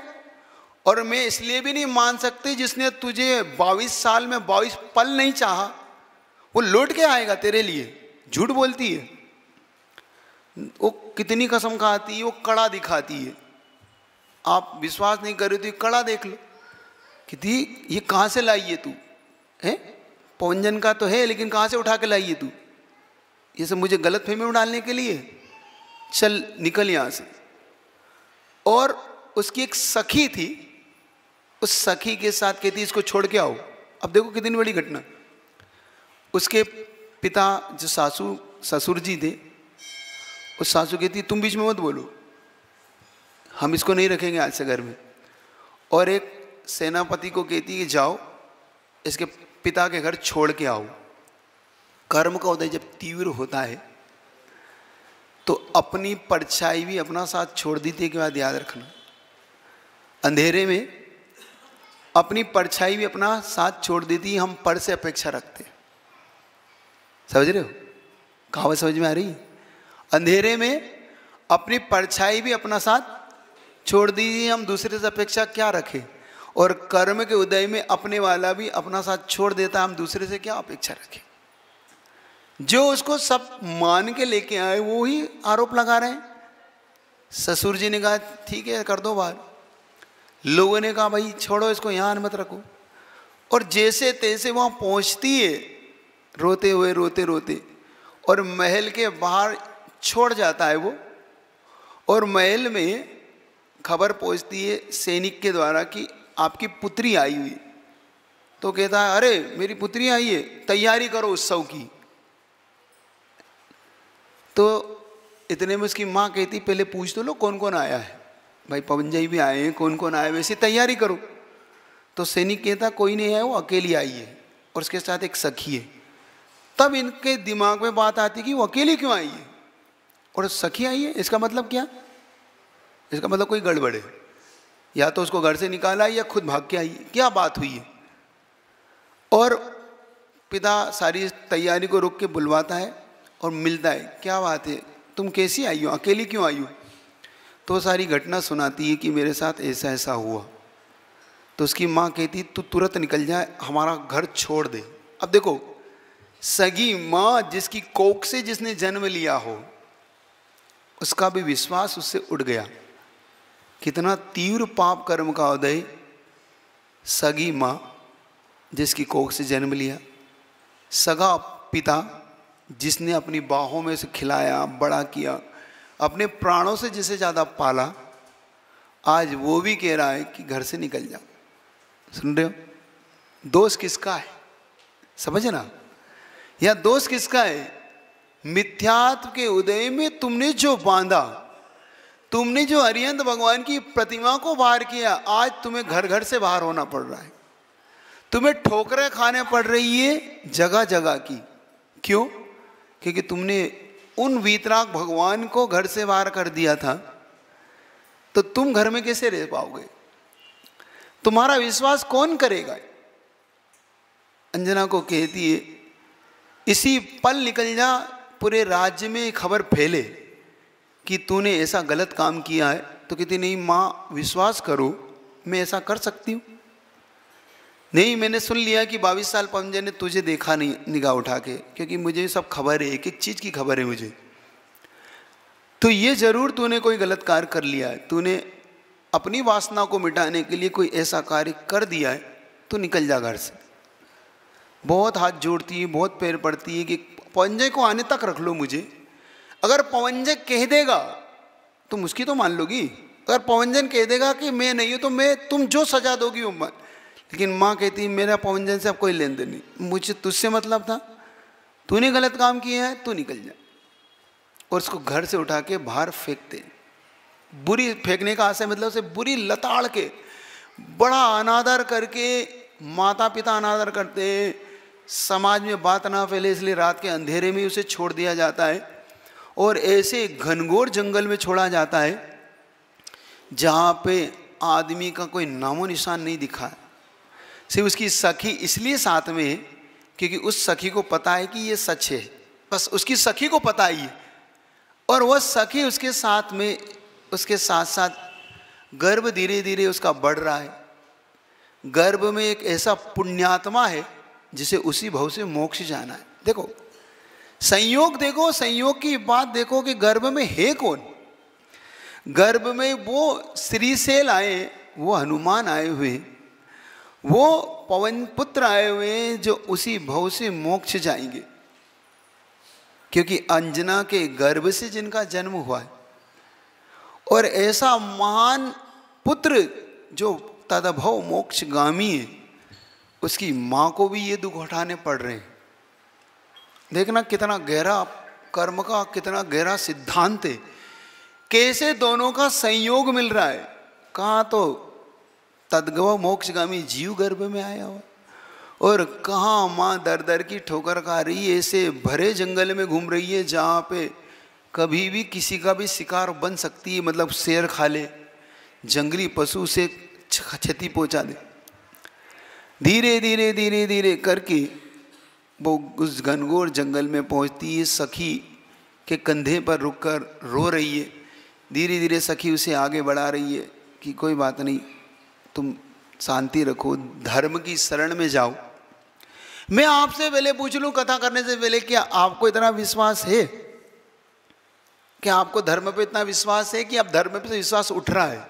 Speaker 1: और मैं इसलिए भी नहीं मान सकती जिसने तुझे 22 साल में 22 पल नहीं चाहा वो लौट के आएगा तेरे लिए। झूठ बोलती है वो, कितनी कसम खाती है, वो कड़ा दिखाती है। आप विश्वास नहीं कर रहे तो कड़ा देख लो, कितनी ये कहाँ से लाई है तू, है पवनजन का तो है लेकिन कहाँ से उठा के लाई है तू? ये सब मुझे गलत फहमी में डालने के लिए, चल निकल यहाँ से। और उसकी एक सखी थी, उस सखी के साथ कहती इसको छोड़ के आओ। अब देखो कितनी बड़ी घटना। उसके पिता जो ससुर जी थे, उस सासू कहती तुम बीच में मत बोलो, हम इसको नहीं रखेंगे आज से घर में। और एक सेनापति को कहती कि जाओ इसके पिता के घर छोड़ के आओ। कर्म का उदय जब तीव्र होता है तो अपनी परछाई भी अपना साथ छोड़ देती के बाद याद रखना, अंधेरे में अपनी परछाई भी अपना साथ छोड़ देती, हम पर से अपेक्षा रखते हैं। समझ रहे हो? कहावत समझ में आ रही है? अंधेरे में अपनी परछाई भी अपना साथ छोड़ दीजिए, हम दूसरे से अपेक्षा क्या रखें। और कर्म के उदय में अपने वाला भी अपना साथ छोड़ देता, हम दूसरे से क्या अपेक्षा रखें। जो उसको सब मान के लेके आए वो ही आरोप लगा रहे हैं। ससुर जी ने कहा ठीक है कर दो बाहर, लोगों ने कहा भाई छोड़ो इसको यहाँ मत रखो। और जैसे तैसे वहाँ पहुँचती है रोते हुए रोते रोते, और महल के बाहर छोड़ जाता है वो। और महल में खबर पहुँचती है सैनिक के द्वारा कि आपकी पुत्री आई हुई। तो कहता है अरे मेरी पुत्री आई है, तैयारी करो उत्सव की। तो इतने में उसकी माँ कहती पहले पूछ तो लो कौन कौन आया है, भाई पवनजय भी आए हैं, कौन कौन आए, वैसे तैयारी करो। तो सैनिक कहता कोई नहीं है, वो अकेली आई है और उसके साथ एक सखी है। तब इनके दिमाग में बात आती कि वो अकेली क्यों आई है और सखी आई है, इसका मतलब क्या? इसका मतलब कोई गड़बड़ है, या तो उसको घर से निकाला या खुद भाग के आई, क्या बात हुई है। और पिता सारी तैयारी को रोक के बुलवाता है और मिलता है, क्या बात है तुम कैसी आई हो, अकेली क्यों आई हो? तो सारी घटना सुनाती है कि मेरे साथ ऐसा ऐसा हुआ। तो उसकी माँ कहती तू तुरंत निकल जाए, हमारा घर छोड़ दे। अब देखो सगी माँ जिसकी कोख से जिसने जन्म लिया हो उसका भी विश्वास उससे उड़ गया। कितना तीव्र पाप कर्म का उदय। सगी माँ जिसकी कोख से जन्म लिया, सगा पिता जिसने अपनी बाहों में से खिलाया बड़ा किया, अपने प्राणों से जिसे ज़्यादा पाला, आज वो भी कह रहा है कि घर से निकल जाओ। सुन रहे हो? दोष किसका है समझना, या दोष किसका है? मिथ्यात्व के उदय में तुमने जो बांधा, तुमने जो अरिहंत भगवान की प्रतिमा को बाहर किया, आज तुम्हें घर घर से बाहर होना पड़ रहा है, तुम्हें ठोकरें खाने पड़ रही है जगह जगह की। क्यों? क्योंकि तुमने उन वीतराग भगवान को घर से बाहर कर दिया था, तो तुम घर में कैसे रह पाओगे? तुम्हारा विश्वास कौन करेगा? अंजना को कहती है इसी पल निकल जा, पूरे राज्य में खबर फैले कि तूने ऐसा गलत काम किया है। तो कहती नहीं माँ विश्वास करो मैं ऐसा कर सकती हूँ। नहीं मैंने सुन लिया कि 22 साल पवनजय ने तुझे देखा नहीं निगाह उठा के, क्योंकि मुझे सब खबर है, एक एक चीज़ की खबर है मुझे। तो ये जरूर तूने कोई गलत कार्य कर लिया है, तूने अपनी वासना को मिटाने के लिए कोई ऐसा कार्य कर दिया है, तो निकल जा घर से। बहुत हाथ जोड़ती है, बहुत पैर पड़ती है कि पवनजय को आने तक रख लो मुझे। अगर पवनजय कह देगा तुम उसकी तो मान लोगी, अगर पवनजन कह देगा कि मैं नहीं हूं तो मैं, तुम जो सजा दोगी वो मान। लेकिन माँ कहती मेरा पवनजन से अब कोई लेन देन नहीं, मुझे तुझसे मतलब था, तूने गलत काम किया है, तू निकल जा। और उसको घर से उठा के बाहर फेंकते। बुरी फेंकने का आशय मतलब उसे बुरी लताड़ के, बड़ा अनादर करके, माता पिता अनादर करते हैं, समाज में बात ना फैले इसलिए रात के अंधेरे में उसे छोड़ दिया जाता है और ऐसे घनघोर जंगल में छोड़ा जाता है जहाँ पे आदमी का कोई नामो निशान नहीं दिखा है। सिर्फ उसकी सखी इसलिए साथ में है क्योंकि उस सखी को पता है कि ये सच है, बस उसकी सखी को पता ही है। और वह सखी उसके साथ में, उसके साथ साथ गर्भ धीरे धीरे उसका बढ़ रहा है। गर्भ में एक ऐसा पुण्यात्मा है जिसे उसी भव से मोक्ष जाना है। देखो संयोग, देखो संयोग की बात देखो कि गर्भ में है कौन। गर्भ में वो श्रीशैल आए, वो हनुमान आए हुए, वो पवन पुत्र आए हुए जो उसी भव से मोक्ष जाएंगे, क्योंकि अंजना के गर्भ से जिनका जन्म हुआ है। और ऐसा महान पुत्र जो तदभव मोक्षगामी है, उसकी माँ को भी ये दुख उठाने पड़ रहे हैं। देखना कितना गहरा कर्म का कितना गहरा सिद्धांत है, कैसे दोनों का संयोग मिल रहा है। कहाँ तो तदगव मोक्षगामी जीव गर्भ में आया हुआ और कहाँ माँ दर दर की ठोकर खा रही है, ऐसे भरे जंगल में घूम रही है जहाँ पे कभी भी किसी का भी शिकार बन सकती है, मतलब शेर खा ले, जंगली पशु से क्षति पहुँचा दे। धीरे धीरे धीरे धीरे करके वो उस घनघोर जंगल में पहुँचती है, सखी के कंधे पर रुककर रो रही है। धीरे धीरे सखी उसे आगे बढ़ा रही है कि कोई बात नहीं, तुम शांति रखो, धर्म की शरण में जाओ। मैं आपसे पहले पूछ लूं, कथा करने से पहले, क्या आपको इतना विश्वास है? क्या आपको धर्म पे इतना विश्वास है कि अब धर्म पे विश्वास उठ रहा है?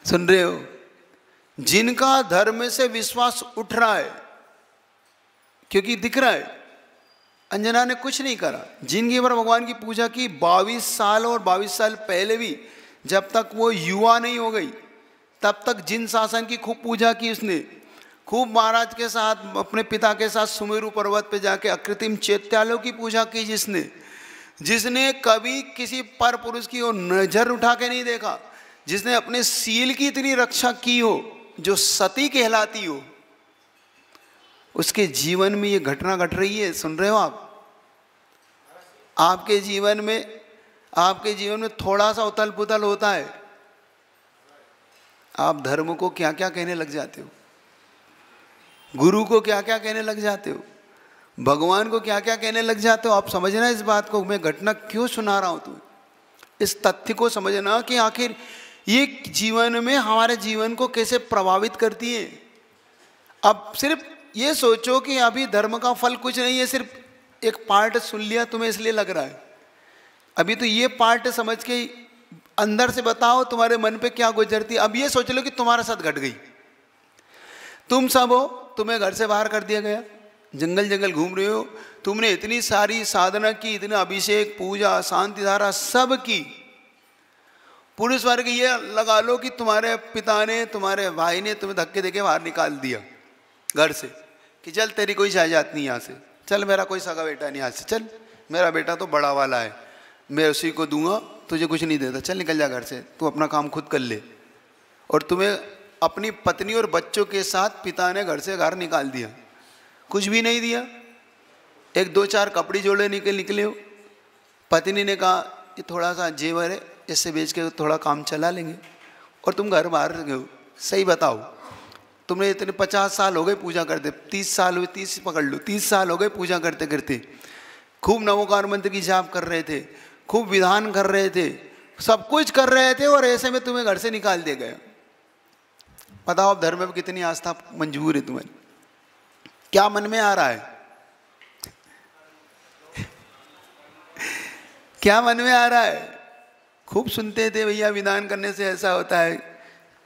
Speaker 1: सुन रहे हो? जिनका धर्म से विश्वास उठ रहा है, क्योंकि दिख रहा है अंजना ने कुछ नहीं करा, जिनकी बार भगवान की पूजा की 22 साल, और 22 साल पहले भी जब तक वो युवा नहीं हो गई तब तक जिन शासन की खूब पूजा की उसने, खूब महाराज के साथ अपने पिता के साथ सुमेरु पर्वत पे जाके अकृत्रिम चैत्यालयों की पूजा की, जिसने कभी किसी पर पुरुष की ओर नजर उठा के नहीं देखा, जिसने अपने सील की इतनी रक्षा की हो, जो सती कहलाती हो, उसके जीवन में ये घटना घट रही है। सुन रहे हो आप? आपके जीवन में थोड़ा सा उथल पुथल होता है, आप धर्म को क्या क्या कहने लग जाते हो, गुरु को क्या क्या कहने लग जाते हो, भगवान को क्या क्या कहने लग जाते हो। आप समझना इस बात को, मैं घटना क्यों सुना रहा हूं तुम्हें, इस तथ्य को समझना कि आखिर ये जीवन में हमारे जीवन को कैसे प्रभावित करती है। अब सिर्फ ये सोचो कि अभी धर्म का फल कुछ नहीं है, सिर्फ एक पार्ट सुन लिया तुम्हें इसलिए लग रहा है। अभी तो ये पार्ट समझ के अंदर से बताओ तुम्हारे मन पे क्या गुजरती है। अब ये सोच लो कि तुम्हारे साथ घट गई, तुम सब हो, तुम्हें घर से बाहर कर दिया गया, जंगल जंगल घूम रहे हो, तुमने इतनी सारी साधना की, इतना अभिषेक पूजा शांति धारा सब की। पुरुष वर्ग ये लगा लो कि तुम्हारे पिता ने, तुम्हारे भाई ने तुम्हें धक्के देके बाहर निकाल दिया घर से कि चल तेरी कोई जायदाद नहीं यहाँ से, चल मेरा कोई सगा बेटा नहीं यहाँ से, चल मेरा बेटा तो बड़ा वाला है, मैं उसी को दूंगा, तुझे कुछ नहीं देता, चल निकल जा घर से, तू अपना काम खुद कर ले। और तुम्हें अपनी पत्नी और बच्चों के साथ पिता ने घर से बाहर निकाल दिया, कुछ भी नहीं दिया, एक दो चार कपड़े जोड़े निकले हो। पत्नी ने कहा ये थोड़ा सा जेवर है, इससे बेच के थोड़ा काम चला लेंगे, और तुम घर बाहर गए हो। सही बताओ, तुमने इतने 50 साल हो गए पूजा करते, 30 साल हुए, 30 पकड़ लो, 30 साल हो गए पूजा करते करते, खूब नवोकार मंत्र की जाप कर रहे थे, खूब विधान कर रहे थे, सब कुछ कर रहे थे, और ऐसे में तुम्हें घर से निकाल दिया गया। बताओ अब धर्म में कितनी आस्था मंजूर है तुम्हारी? क्या मन में आ रहा है? क्या मन में आ रहा है? खूब सुनते थे भैया, विधान करने से ऐसा होता है।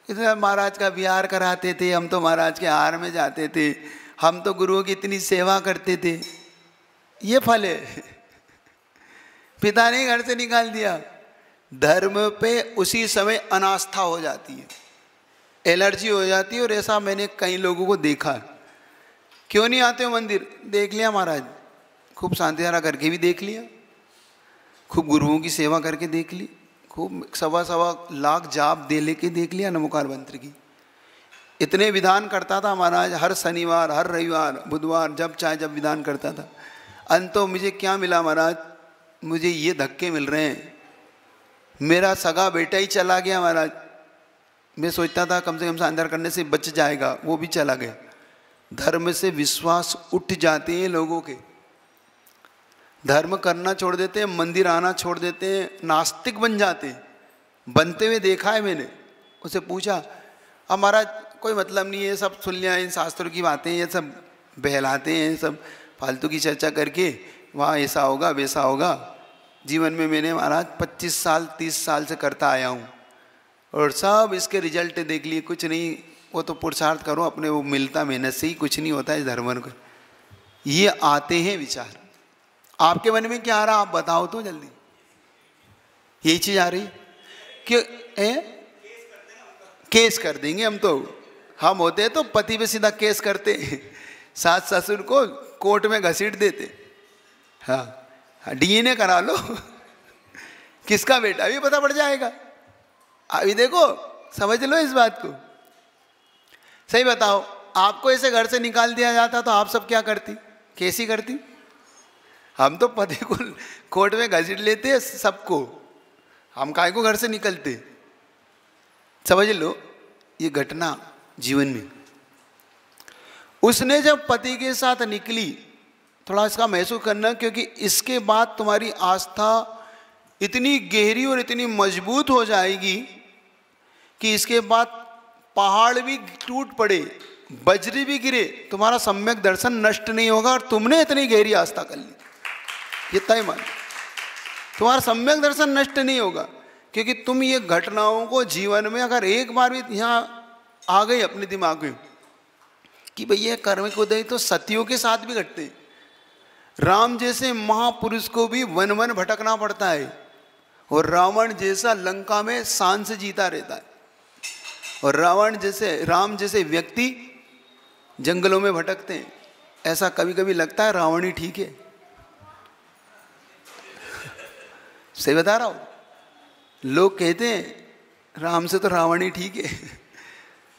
Speaker 1: इतना महाराज का विहार कराते थे, हम तो महाराज के हार में जाते थे, हम तो गुरुओं की इतनी सेवा करते थे। ये फल है। पिता ने घर से निकाल दिया। धर्म पे उसी समय अनास्था हो जाती है, एलर्जी हो जाती है। और ऐसा मैंने कई लोगों को देखा। क्यों नहीं आते हो मंदिर? देख लिया महाराज, खूब शांति धारा करके भी देख लिया, खूब गुरुओं की सेवा करके देख ली, खूब सवा लाख जाप दे लेके देख लिया नमोकार मंत्र की। इतने विधान करता था महाराज, हर शनिवार, हर रविवार, बुधवार, जब चाहे जब विधान करता था। अंतो मुझे क्या मिला महाराज? मुझे ये धक्के मिल रहे हैं। मेरा सगा बेटा ही चला गया महाराज। मैं सोचता था कम से कम शानदार करने से बच जाएगा, वो भी चला गया। धर्म से विश्वास उठ जाते हैं लोगों के, धर्म करना छोड़ देते हैं, मंदिर आना छोड़ देते हैं, नास्तिक बन जाते हैं। बनते हुए देखा है मैंने। उसे पूछा, अब महाराज कोई मतलब नहीं है, सब सुन लिया, इन शास्त्रों की बातें, ये सब बहलाते हैं, सब फालतू की चर्चा करके, वहाँ ऐसा होगा वैसा होगा। जीवन में मैंने महाराज 25 साल 30 साल से करता आया हूँ, और सब इसके रिजल्ट देख लिए, कुछ नहीं। वो तो पुरुषार्थ करो अपने, वो मिलता मेहनत से ही, कुछ नहीं होता है धर्म को। ये आते हैं विचार। आपके मन में क्या आ रहा, आप बताओ तो जल्दी। यही चीज आ रही कि केस कर देंगे हम तो। हम होते तो पति पे सीधा केस करते, सास ससुर को कोर्ट में घसीट देते। हाँ, डीएनए करा लो, किसका बेटा भी पता पड़ जाएगा। अभी देखो, समझ लो इस बात को। सही बताओ, आपको ऐसे घर से निकाल दिया जाता तो आप सब क्या करती? केस ही करती। हम तो पति को कोर्ट में घसीट लेते सबको, हम काहे को घर से निकलते। समझ लो ये घटना जीवन में। उसने जब पति के साथ निकली, थोड़ा इसका महसूस करना, क्योंकि इसके बाद तुम्हारी आस्था इतनी गहरी और इतनी मजबूत हो जाएगी कि इसके बाद पहाड़ भी टूट पड़े, बजरी भी गिरे, तुम्हारा सम्यक दर्शन नष्ट नहीं होगा। और तुमने इतनी गहरी आस्था कर ली, ये तय मान, तुम्हारा सम्यक दर्शन नष्ट नहीं होगा। क्योंकि तुम ये घटनाओं को जीवन में अगर एक बार भी यहाँ आ गई अपने दिमाग में कि भैया कर्म के उदय तो सतियों के साथ भी घटते। राम जैसे महापुरुष को भी वन वन भटकना पड़ता है, और रावण जैसा लंका में शान से जीता रहता है, और राम जैसे व्यक्ति जंगलों में भटकते हैं। ऐसा कभी कभी लगता है रावण ही ठीक है। सही बता रहा हूँ। लोग कहते हैं राम से तो रावण ही ठीक है।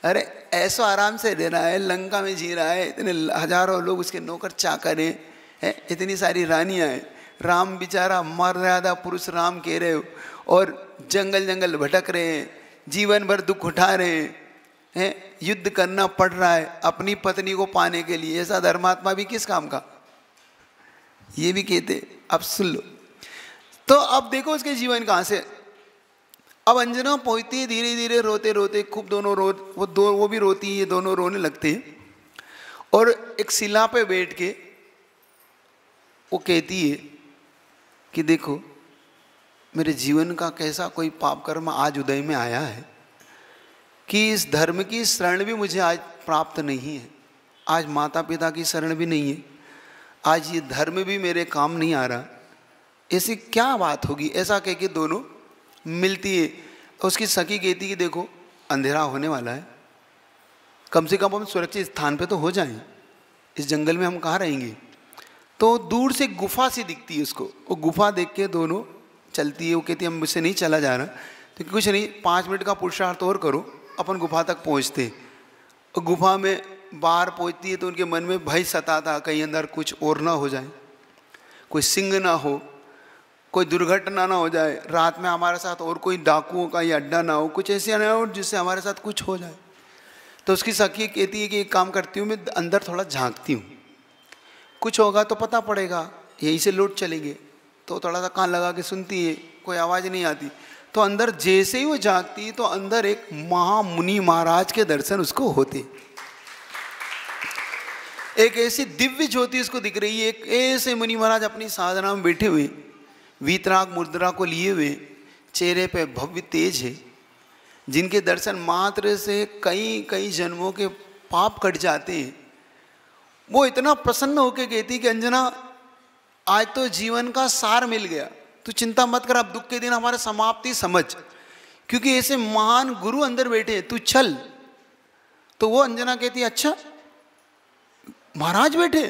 Speaker 1: अरे ऐसा आराम से रह रहा है, लंका में जी रहा है, इतने हजारों लोग उसके नौकर चाकर हैं, इतनी सारी रानियां हैं। राम बेचारा मर्यादा पुरुष राम कह रहे हो, और जंगल जंगल भटक रहे हैं, जीवन भर दुख उठा रहे हैं, युद्ध करना पड़ रहा है अपनी पत्नी को पाने के लिए। ऐसा धर्मात्मा भी किस काम का? ये भी कहते। अब सुन लो, तो अब देखो उसके जीवन कहाँ से। अब अंजना पहुंचती है, धीरे धीरे रोते रोते खूब, दोनों वो भी रोती है, ये दोनों रोने लगते हैं। और एक शिला पे बैठ के वो कहती है कि देखो मेरे जीवन का कैसा कोई पाप कर्म आज उदय में आया है कि इस धर्म की शरण भी मुझे आज प्राप्त नहीं है, आज माता पिता की शरण भी नहीं है, आज ये धर्म भी मेरे काम नहीं आ रहा। ऐसी क्या बात होगी? ऐसा कह के दोनों मिलती है। उसकी सखी कहती कि देखो अंधेरा होने वाला है, कम से कम हम सुरक्षित स्थान पे तो हो जाएं, इस जंगल में हम कहाँ रहेंगे। तो दूर से गुफा सी दिखती है उसको, वो गुफा देख के दोनों चलती है। वो कहती है हम मुझसे नहीं चला जा रहा, तो कुछ नहीं 5 मिनट का पुरुषार्थ और करो, अपन गुफा तक पहुँचते। और गुफा में बाहर पहुँचती है तो उनके मन में भय सताता, कहीं अंदर कुछ और ना हो जाए, कोई सिंह ना हो, कोई दुर्घटना ना हो जाए, रात में हमारे साथ और कोई डाकुओं का ये अड्डा ना हो, कुछ ऐसे ना हो जिससे हमारे साथ कुछ हो जाए। तो उसकी सखी कहती है कि एक काम करती हूँ, मैं अंदर थोड़ा झांकती हूँ, कुछ होगा तो पता पड़ेगा, यहीं से लौट चलेंगे। तो थोड़ा सा कान लगा के सुनती है, कोई आवाज़ नहीं आती। तो अंदर जैसे ही वो झांकती है तो अंदर एक महामुनि महाराज के दर्शन उसको होते। एक ऐसी दिव्य ज्योति उसको दिख रही है, एक ऐसे मुनि महाराज अपनी साधना में बैठे हुए, वीतराग मुद्रा को लिए हुए, चेहरे पे भव्य तेज है, जिनके दर्शन मात्र से कई कई जन्मों के पाप कट जाते हैं, वो इतना प्रसन्न होकर कहती कि अंजना आज तो जीवन का सार मिल गया, तू चिंता मत कर, अब दुख के दिन हमारे समाप्ति समझ, क्योंकि ऐसे महान गुरु अंदर बैठे, तू चल। तो वो अंजना कहती अच्छा महाराज बैठे,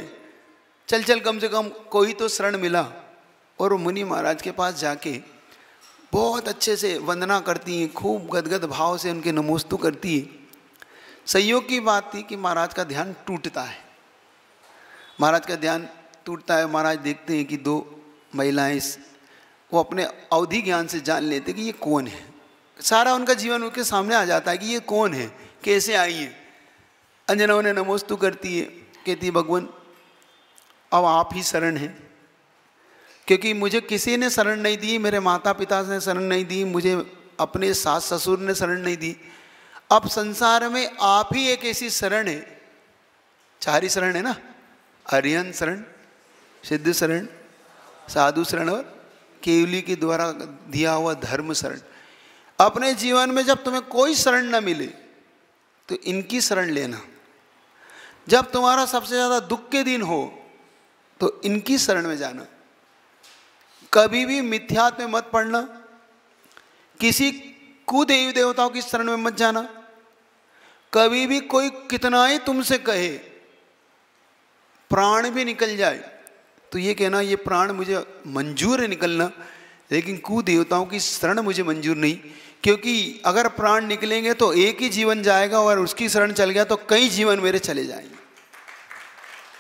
Speaker 1: चल चल, कम से कम कोई तो शरण मिला। और वो मुनि महाराज के पास जाके बहुत अच्छे से वंदना करती हैं, खूब गदगद भाव से उनके नमोस्तु करती है। संयोग की बात थी कि महाराज का ध्यान टूटता है, महाराज का ध्यान टूटता है। महाराज देखते हैं कि दो महिलाएं, वो अपने अवधि ज्ञान से जान लेते कि ये कौन है, सारा उनका जीवन उनके सामने आ जाता है कि ये कौन है, कैसे आई है। अंजना उन्हें नमोस्तु करती है, कहती भगवान अब आप ही शरण हैं, क्योंकि मुझे किसी ने शरण नहीं दी, मेरे माता पिता ने शरण नहीं दी, मुझे अपने सास ससुर ने शरण नहीं दी, अब संसार में आप ही एक ऐसी शरण है। चार ही शरण है ना, अरिहंत शरण, सिद्ध शरण, साधु शरण और केवली के द्वारा दिया हुआ धर्म शरण। अपने जीवन में जब तुम्हें कोई शरण न मिले तो इनकी शरण लेना, जब तुम्हारा सबसे ज़्यादा दुख के दिन हो तो इनकी शरण में जाना। कभी भी मिथ्यात्व में मत पड़ना, किसी कुदेवी देवताओं की शरण में मत जाना। कभी भी कोई कितना ही तुमसे कहे, प्राण भी निकल जाए तो ये कहना ये प्राण मुझे मंजूर है निकलना, लेकिन कुदेवताओं की शरण मुझे मंजूर नहीं, क्योंकि अगर प्राण निकलेंगे तो एक ही जीवन जाएगा और उसकी शरण चल गया तो कई जीवन मेरे चले जाएंगे।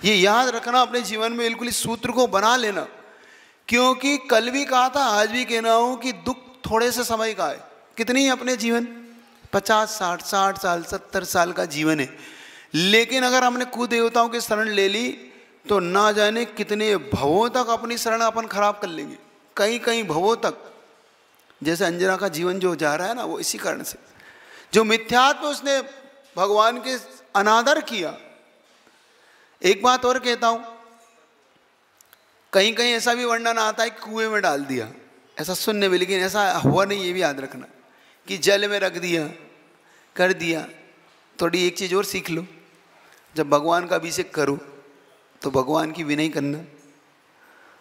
Speaker 1: ये याद रखना, अपने जीवन में बिल्कुल इस सूत्र को बना लेना, क्योंकि कल भी कहा था, आज भी कहना हूं कि दुख थोड़े से समय का है। कितनी है अपने जीवन, 50 60 साल 70 साल का जीवन है, लेकिन अगर हमने कुदेवताओं की शरण ले ली तो ना जाने कितने भवों तक अपनी शरण अपन खराब कर लेंगे, कई कई भवों तक। जैसे अंजना का जीवन जो जा रहा है ना, वो इसी कारण से, जो मिथ्यात्व उसने भगवान के अनादर किया। एक बात और कहता हूं, कहीं कहीं ऐसा भी वर्णन आता है कि कुएं में डाल दिया, ऐसा सुनने में, लेकिन ऐसा हुआ नहीं, ये भी याद रखना कि जल में रख दिया, कर दिया। थोड़ी एक चीज़ और सीख लो, जब भगवान का अभिषेक करो तो भगवान की विनय करना,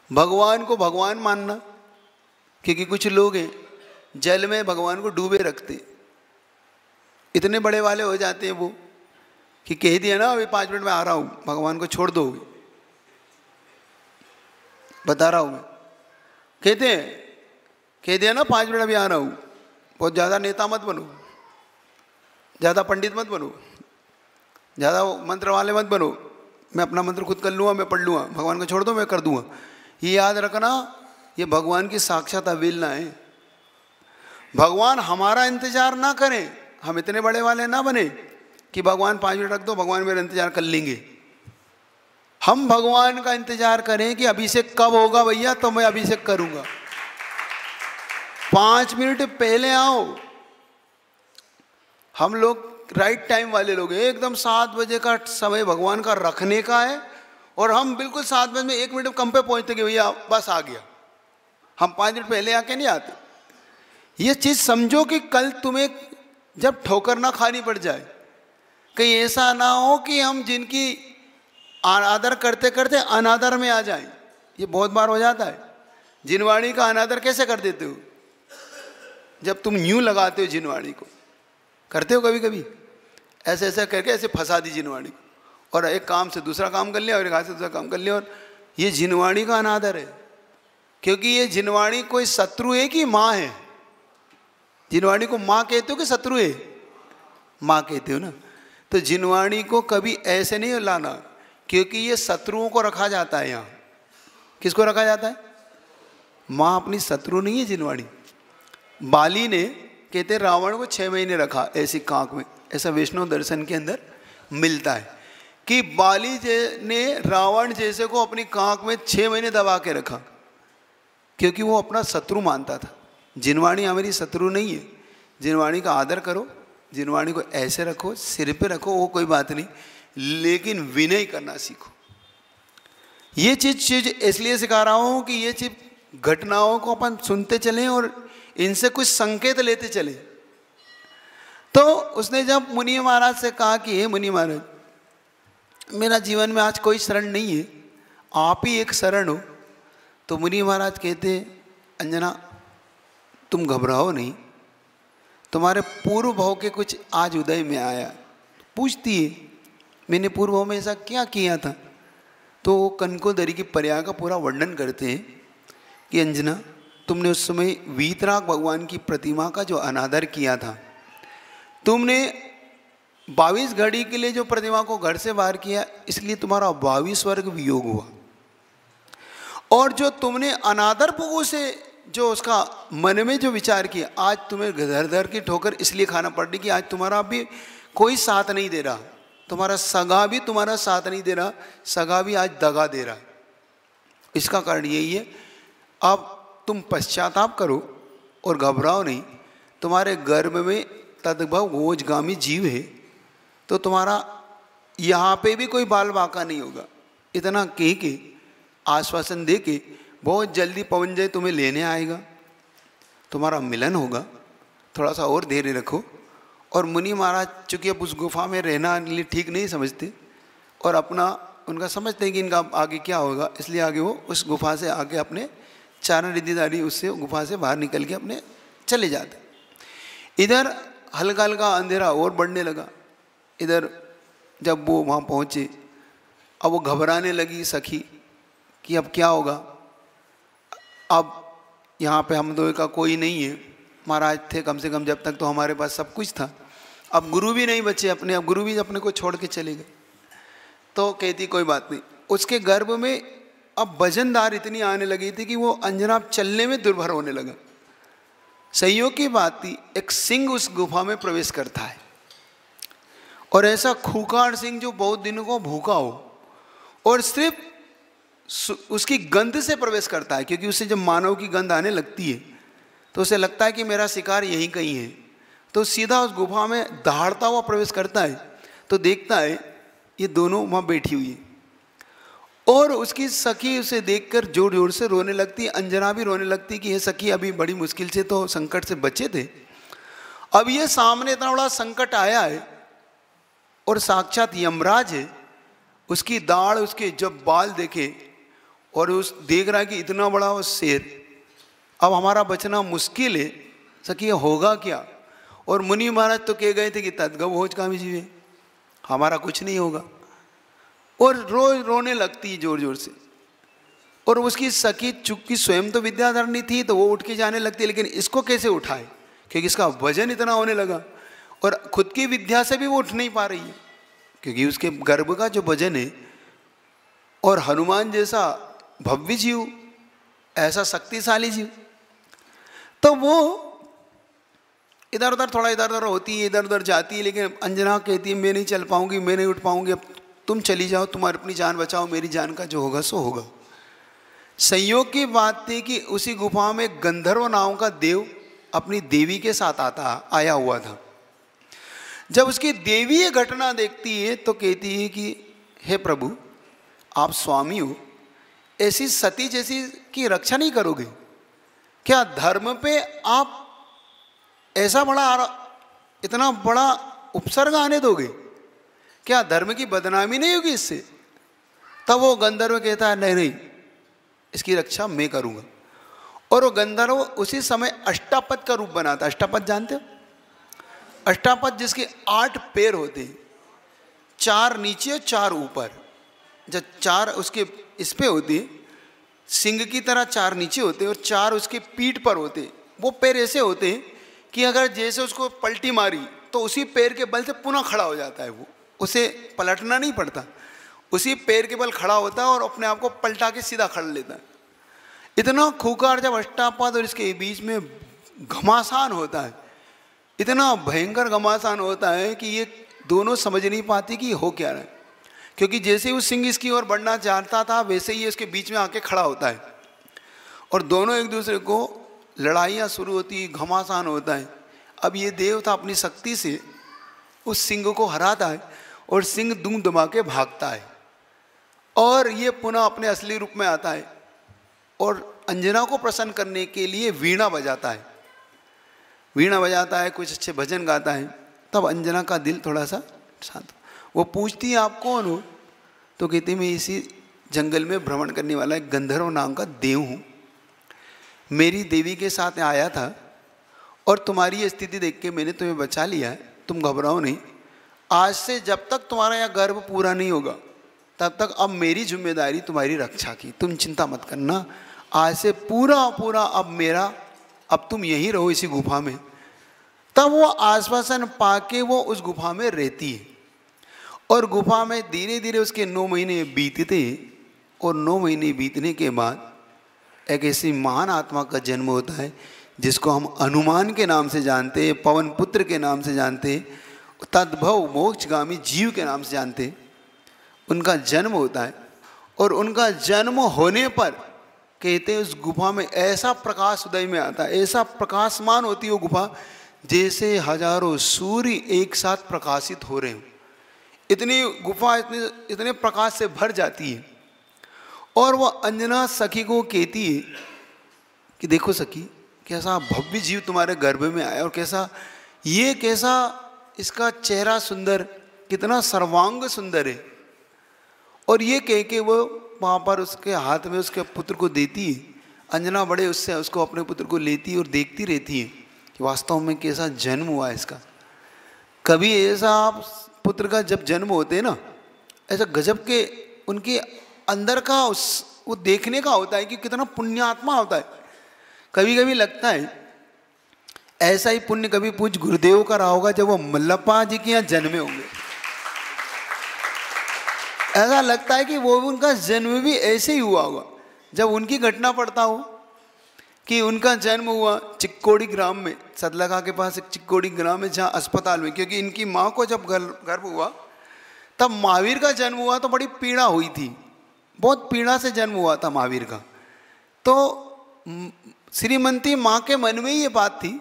Speaker 1: भगवान को भगवान मानना, क्योंकि कुछ लोग हैं जल में भगवान को डूबे रखते, इतने बड़े वाले हो जाते हैं वो कि कह दिया ना अभी 5 मिनट में आ रहा हूँ, भगवान को छोड़ दो, बता रहा हूँ मैं, कहते हैं, कह दिया ना 5 मिनट अभी आ रहा हूँ। बहुत ज़्यादा नेता मत बनो, ज़्यादा पंडित मत बनो, ज़्यादा मंत्र वाले मत बनो, मैं अपना मंत्र खुद कर लूँगा, मैं पढ़ लूँगा, भगवान को छोड़ दो मैं कर दूँगा। ये याद रखना, ये भगवान की साक्षात अवहेलना है। भगवान हमारा इंतजार ना करें, हम इतने बड़े वाले ना बने कि भगवान 5 मिनट रख दो, भगवान मेरा इंतजार कर लेंगे। हम भगवान का इंतजार करें कि अभिषेक कब होगा भैया, तो मैं अभिषेक करूँगा। 5 मिनट पहले आओ। हम लोग राइट टाइम वाले लोग हैं, एकदम 7 बजे का समय भगवान का रखने का है, और हम बिल्कुल 7 बजे में 1 मिनट कम पे पहुँचते कि भैया बस आ गया। हम 5 मिनट पहले आके नहीं आते। ये चीज़ समझो कि कल तुम्हें जब ठोकर ना खानी पड़ जाए, कहीं ऐसा ना हो कि हम जिनकी आदर करते करते अनादर में आ जाएं। ये बहुत बार हो जाता है। जिनवाणी का अनादर कैसे कर देते हो? जब तुम यूँ लगाते हो जिनवाणी को, करते हो कभी कभी, ऐसे ऐसे करके ऐसे फंसा दी जिनवाणी को, और एक काम से दूसरा काम कर लिया और एक हाथ से दूसरा काम कर लिया, और ये जिनवाणी का अनादर है। क्योंकि ये जिनवाणी कोई शत्रु है कि माँ है? जिनवाणी को माँ कहते हो कि शत्रु है? माँ कहते हो ना। तो जिनवाणी को कभी ऐसे नहीं लाना, क्योंकि ये शत्रुओं को रखा जाता है। यहाँ किसको रखा जाता है? माँ अपनी शत्रु नहीं है जिनवाणी। बाली ने, कहते रावण को 6 महीने रखा ऐसी कांक में, ऐसा वैष्णव दर्शन के अंदर मिलता है कि बाली ने रावण जैसे को अपनी कांक में 6 महीने दबा के रखा, क्योंकि वो अपना शत्रु मानता था। जिनवाणी हमारी शत्रु नहीं है। जिनवाणी का आदर करो, जिनवाणी को ऐसे रखो, सिर पे रखो, वो कोई बात नहीं, लेकिन विनय करना सीखो। ये चीज़ इसलिए सिखा रहा हूँ कि ये चीज़ घटनाओं को अपन सुनते चलें और इनसे कुछ संकेत लेते चले। तो उसने जब मुनि महाराज से कहा कि हे मुनि महाराज, मेरा जीवन में आज कोई शरण नहीं है, आप ही एक शरण हो। तो मुनि महाराज कहते, अंजना तुम घबराओ नहीं, तुम्हारे पूर्व भाव के कुछ आज उदय में आया। पूछती है, मैंने पूर्व भाव में ऐसा क्या किया था? तो वो कनकोदरी की पर्याय का पूरा वर्णन करते हैं कि अंजना, तुमने उस समय वीतराग भगवान की प्रतिमा का जो अनादर किया था, तुमने 22 घड़ी के लिए जो प्रतिमा को घर से बाहर किया, इसलिए तुम्हारा 22 वर्ग वियोग हुआ। और जो तुमने अनादर पुगु से जो उसका मन में जो विचार किया, आज तुम्हें धर धर की ठोकर इसलिए खाना पड़ रही कि आज तुम्हारा भी कोई साथ नहीं दे रहा, तुम्हारा सगा भी तुम्हारा साथ नहीं दे रहा, सगा भी आज दगा दे रहा। इसका कारण यही है, अब तुम पश्चाताप करो और घबराओ नहीं। तुम्हारे गर्भ में तद्भव घोजगामी जीव है, तो तुम्हारा यहाँ पे भी कोई बाल बाका नहीं होगा। इतना कह के आश्वासन दे के बहुत जल्दी पवन जय तुम्हें लेने आएगा, तुम्हारा मिलन होगा, थोड़ा सा और धैर्य रखो। और मुनि महाराज चूँकि अब उस गुफा में रहना लिए ठीक नहीं समझते और अपना उनका समझते हैं कि इनका आगे क्या होगा, इसलिए आगे वो उस गुफा से आगे अपने चारण रिद्धिधारी उससे गुफा से बाहर निकल के अपने चले जाते। इधर हल्का हल्का अंधेरा और बढ़ने लगा। इधर जब वो वहाँ पहुँचे, अब वो घबराने लगी सखी कि अब क्या होगा। अब यहाँ पे हम दो का कोई नहीं है, महाराज थे कम से कम जब तक तो हमारे पास सब कुछ था, अब गुरु भी नहीं बचे अपने, अब गुरु भी अपने को छोड़ के चले गए। तो कहती कोई बात नहीं। उसके गर्भ में अब वजनदार इतनी आने लगी थी कि वो अंजना चलने में दुर्भर होने लगा। संयोग की बात थी, एक सिंह उस गुफा में प्रवेश करता है और ऐसा खूंखार सिंह जो बहुत दिनों को भूखा हो और सिर्फ उसकी गंध से प्रवेश करता है, क्योंकि उससे जब मानव की गंध आने लगती है तो उसे लगता है कि मेरा शिकार यहीं कहीं है, तो सीधा उस गुफा में दहाड़ता हुआ प्रवेश करता है। तो देखता है ये दोनों वहाँ बैठी हुई है और उसकी सखी उसे देखकर जोर जोर से रोने लगती है। अंजना भी रोने लगती है कि ये सखी अभी बड़ी मुश्किल से तो संकट से बचे थे, अब ये सामने इतना बड़ा संकट आया है और साक्षात यमराज है। उसकी दाढ़, उसके जब बाल देखे और उस देख रहा है कि इतना बड़ा वो शेर, अब हमारा बचना मुश्किल है, सखी होगा क्या। और मुनि महाराज तो कह गए थे कि तद्गव घोजगामी जीव है, हमारा कुछ नहीं होगा। और रोज रोने लगती है जोर जोर से। और उसकी सखी चूंकि स्वयं तो विद्याधरणी थी तो वो उठ के जाने लगती है, लेकिन इसको कैसे उठाए क्योंकि इसका वजन इतना होने लगा और खुद की विद्या से भी वो उठ नहीं पा रही है क्योंकि उसके गर्भ का जो वजन है। और हनुमान जैसा भव्य जीव, ऐसा शक्तिशाली जीव, तो वो इधर उधर थोड़ा इधर उधर होती है, इधर उधर जाती है। लेकिन अंजना कहती है मैं नहीं चल पाऊंगी, मैं नहीं उठ पाऊंगी, अब तुम चली जाओ, तुम अपनी जान बचाओ, मेरी जान का जो होगा सो होगा। संयोग की बात थी कि उसी गुफा में गंधर्व नाम का देव अपनी देवी के साथ आया हुआ था। जब उसकी देवी ये घटना देखती है तो कहती है कि हे प्रभु, आप स्वामी हो, ऐसी सती जैसी की रक्षा नहीं करोगे क्या? धर्म पे आप ऐसा बड़ा, इतना बड़ा उपसर्ग आने दोगे क्या? धर्म की बदनामी नहीं होगी इससे? तब वो गंधर्व कहता है नहीं नहीं, इसकी रक्षा मैं करूंगा। और वो गंधर्व उसी समय अष्टापद का रूप बनाता। अष्टापद जानते हो? अष्टापद जिसके 8 पैर होते हैं, 4 नीचे और 4 ऊपर। जब 4 उसके इस पे होते हैं, सिंह की तरह 4 नीचे होते हैं और 4 उसके पीठ पर होते हैं। वो पैर ऐसे होते हैं कि अगर जैसे उसको पलटी मारी तो उसी पैर के बल से पुनः खड़ा हो जाता है, वो उसे पलटना नहीं पड़ता, उसी पैर के बल खड़ा होता है और अपने आप को पलटा के सीधा खड़ा लेता है। इतना खूंखार जब अष्टापद और इसके बीच में घमासान होता है, इतना भयंकर घमासान होता है कि ये दोनों समझ नहीं पाती कि हो क्या रहा है। क्योंकि जैसे ही वो सिंह इसकी ओर बढ़ना चाहता था वैसे ही उसके बीच में आके खड़ा होता है और दोनों एक दूसरे को लड़ाइयाँ शुरू होती है, घमासान होता है। अब ये देवता अपनी शक्ति से उस सिंह को हराता है और सिंह दुम दुमा के भागता है और ये पुनः अपने असली रूप में आता है। और अंजना को प्रसन्न करने के लिए वीणा बजाता है, वीणा बजाता है, कुछ अच्छे भजन गाता है, तब अंजना का दिल थोड़ा सा शांत। वो पूछती है आप कौन हो? तो कहती मैं इसी जंगल में भ्रमण करने वाला एक गंधर्व नाम का देव हूँ, मेरी देवी के साथ आया था और तुम्हारी ये स्थिति देख के मैंने तुम्हें बचा लिया है, तुम घबराओ नहीं। आज से जब तक तुम्हारा यह गर्व पूरा नहीं होगा तब तक अब मेरी जिम्मेदारी तुम्हारी रक्षा की, तुम चिंता मत करना। आज से पूरा पूरा अब मेरा, अब तुम यहीं रहो इसी गुफा में। तब वो आश्वासन पाके वो उस गुफा में रहती है और गुफा में धीरे धीरे उसके 9 महीने बीतते और 9 महीने बीतने के बाद एक ऐसी महान आत्मा का जन्म होता है जिसको हम हनुमान के नाम से जानते हैं, पवन पुत्र के नाम से जानते हैं, तद्भव मोक्षगामी जीव के नाम से जानते हैं। उनका जन्म होता है और उनका जन्म होने पर कहते हैं उस गुफा में ऐसा प्रकाश उदय में आता है, ऐसा प्रकाशमान होती है वो गुफा जैसे हजारों सूर्य एक साथ प्रकाशित हो रहे हो। इतनी गुफा इतने प्रकाश से भर जाती है। और वह अंजना सखी को कहती है कि देखो सखी, कैसा भव्य जीव तुम्हारे गर्भ में आया और कैसा इसका चेहरा सुंदर, कितना सर्वांग सुंदर है। और ये कह के वो वहाँ पर उसके हाथ में उसके पुत्र को देती है। अंजना बड़े उससे उसको अपने पुत्र को लेती है और देखती रहती है कि वास्तव में कैसा जन्म हुआ इसका। कभी ऐसा आप पुत्र का जब जन्म होते हैं ना, ऐसा गजब के उनके अंदर का वो देखने का होता है कि कितना पुण्यात्मा होता है। कभी कभी लगता है ऐसा ही पुण्य कभी पूज्य गुरुदेव का रहा होगा जब वो मल्लप्पा जी के यहाँ जन्मे होंगे। ऐसा लगता है कि वो उनका जन्म भी ऐसे ही हुआ होगा। जब उनकी घटना पढ़ता हो कि उनका जन्म हुआ चिक्कोड़ी ग्राम में, सदलगा के पास एक चिक्कोड़ी ग्राम है जहाँ अस्पताल में, क्योंकि इनकी माँ को जब गर्भ हुआ तब महावीर का जन्म हुआ तो बड़ी पीड़ा हुई थी, बहुत पीड़ा से जन्म हुआ था महावीर का। तो श्रीमती माँ के मन में ये बात थी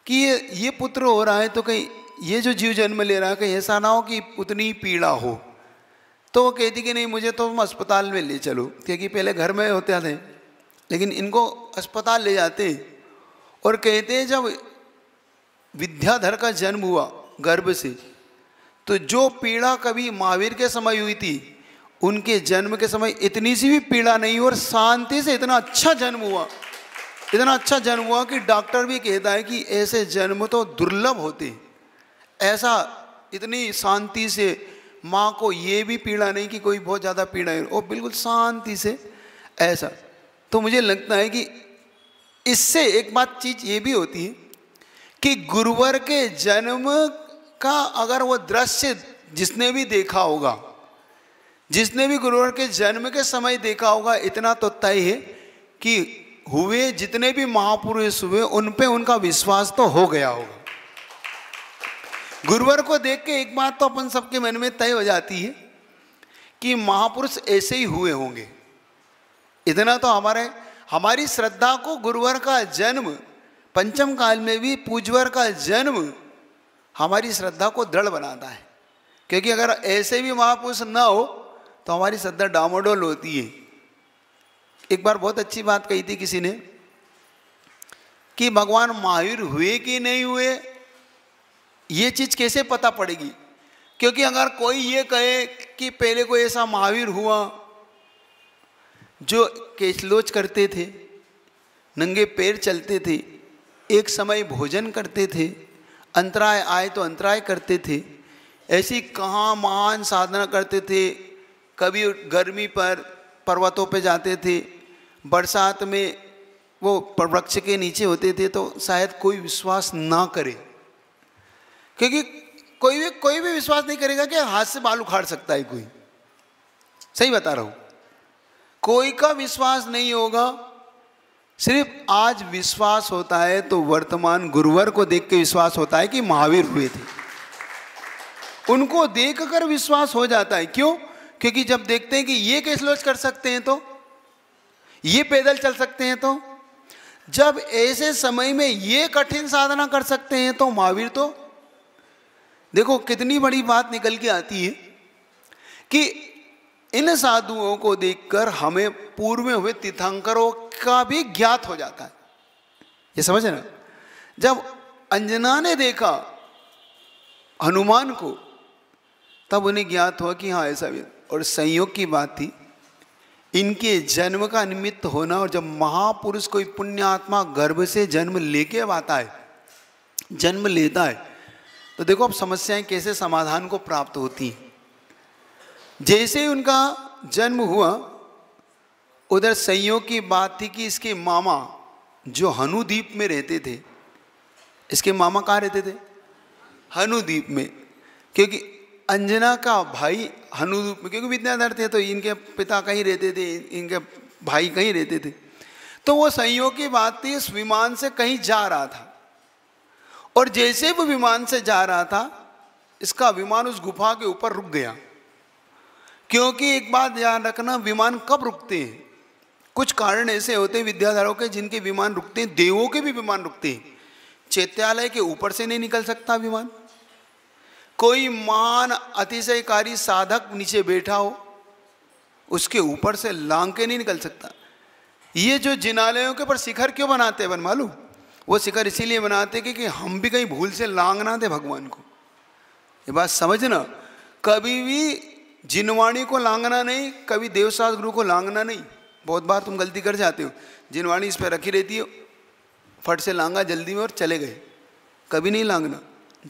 Speaker 1: कि ये पुत्र हो रहा है तो कहीं ये जो जीव जन्म ले रहा है कहीं ऐसा ना हो कि उतनी पीड़ा हो। तो वो कहती कि नहीं, मुझे तो तुम अस्पताल में ले चलो, क्योंकि पहले घर में होते थे लेकिन इनको अस्पताल ले जाते और कहते जब विद्याधर का जन्म हुआ गर्भ से तो जो पीड़ा कभी महावीर के समय हुई थी उनके जन्म के समय इतनी सी भी पीड़ा नहीं और शांति से इतना अच्छा जन्म हुआ, इतना अच्छा जन्म हुआ कि डॉक्टर भी कहता है कि ऐसे जन्म तो दुर्लभ होते। ऐसा इतनी शांति से माँ को ये भी पीड़ा नहीं कि कोई बहुत ज़्यादा पीड़ा है, और बिल्कुल शांति से ऐसा। तो मुझे लगता है कि इससे एक बात चीज़ ये भी होती है कि गुरुवर के जन्म का अगर वो दृश्य जिसने भी देखा होगा, जिसने भी गुरुवर के जन्म के समय देखा होगा, इतना तो तय है कि हुए जितने भी महापुरुष हुए उन पे उनका विश्वास तो हो गया होगा। गुरुवर को देख के एक बात तो अपन सबके मन में तय हो जाती है कि महापुरुष ऐसे ही हुए होंगे। इतना तो हमारी श्रद्धा को गुरुवर का जन्म, पंचम काल में भी पूजवर का जन्म हमारी श्रद्धा को दृढ़ बनाता है। क्योंकि अगर ऐसे भी महापुरुष ना हो तो हमारी श्रद्धा डामाडोल होती है। एक बार बहुत अच्छी बात कही थी किसी ने कि भगवान महावीर हुए कि नहीं हुए ये चीज़ कैसे पता पड़ेगी। क्योंकि अगर कोई ये कहे कि पहले कोई ऐसा महावीर हुआ जो केशलोच करते थे, नंगे पैर चलते थे, एक समय भोजन करते थे, अंतराय आए तो अंतराय करते थे, ऐसी कहाँ महान साधना करते थे, कभी गर्मी पर पर्वतों पे जाते थे, बरसात में वो वृक्ष के नीचे होते थे, तो शायद कोई विश्वास ना करे। क्योंकि कोई भी विश्वास नहीं करेगा कि हाथ से बाल उखाड़ सकता है कोई। सही बता रहा हूँ, कोई का विश्वास नहीं होगा। सिर्फ आज विश्वास होता है तो वर्तमान गुरुवर को देख के विश्वास होता है कि महावीर हुए थे। उनको देखकर विश्वास हो जाता है। क्यों? क्योंकि जब देखते हैं कि ये केशलोच कर सकते हैं तो, ये पैदल चल सकते हैं तो, जब ऐसे समय में ये कठिन साधना कर सकते हैं तो महावीर तो, देखो कितनी बड़ी बात निकल के आती है कि इन साधुओं को देखकर हमें पूर्व में हुए तीर्थंकरों का भी ज्ञात हो जाता है। ये समझे ना, जब अंजना ने देखा हनुमान को तब उन्हें ज्ञात हुआ कि हाँ ऐसा भी, और संयोग की बात थी इनके जन्म का निमित्त होना। और जब महापुरुष कोई पुण्यात्मा गर्भ से जन्म लेके आता है, जन्म लेता है, तो देखो अब समस्याएं कैसे समाधान को प्राप्त होती हैं। जैसे ही उनका जन्म हुआ, उधर संयोग की बात थी कि इसके मामा जो हनुद्वीप में रहते थे, इसके मामा कहाँ रहते थे? हनुद्वीप में, क्योंकि अंजना का भाई हनुद्वीप में, क्योंकि विद्याधर थे तो इनके पिता कहीं रहते थे, इनके भाई कहीं रहते थे। तो वो संयोग की बात थी, इस विमान से कहीं जा रहा था, और जैसे वो विमान से जा रहा था, इसका विमान उस गुफा के ऊपर रुक गया। क्योंकि एक बात ध्यान रखना, विमान कब रुकते हैं, कुछ कारण ऐसे होते हैं विद्याधरों के जिनके विमान रुकते हैं, देवों के भी विमान रुकते हैं। चैत्यालय के ऊपर से नहीं निकल सकता विमान, कोई महान अतिशयकारी साधक नीचे बैठा हो उसके ऊपर से लांग के नहीं निकल सकता। ये जो जिनालयों के ऊपर शिखर क्यों बनाते हैं मालूम? वो शिखर इसीलिए बनाते कि हम भी कहीं भूल से लांग ना दे भगवान को। ये बात समझना, कभी भी जिनवाणी को लांगना नहीं, कभी देवसास गुरु को लांगना नहीं। बहुत बार तुम गलती कर जाते हो, जिनवाणी इस पर रखी रहती हो, फट से लांगा जल्दी में और चले गए, कभी नहीं लांगना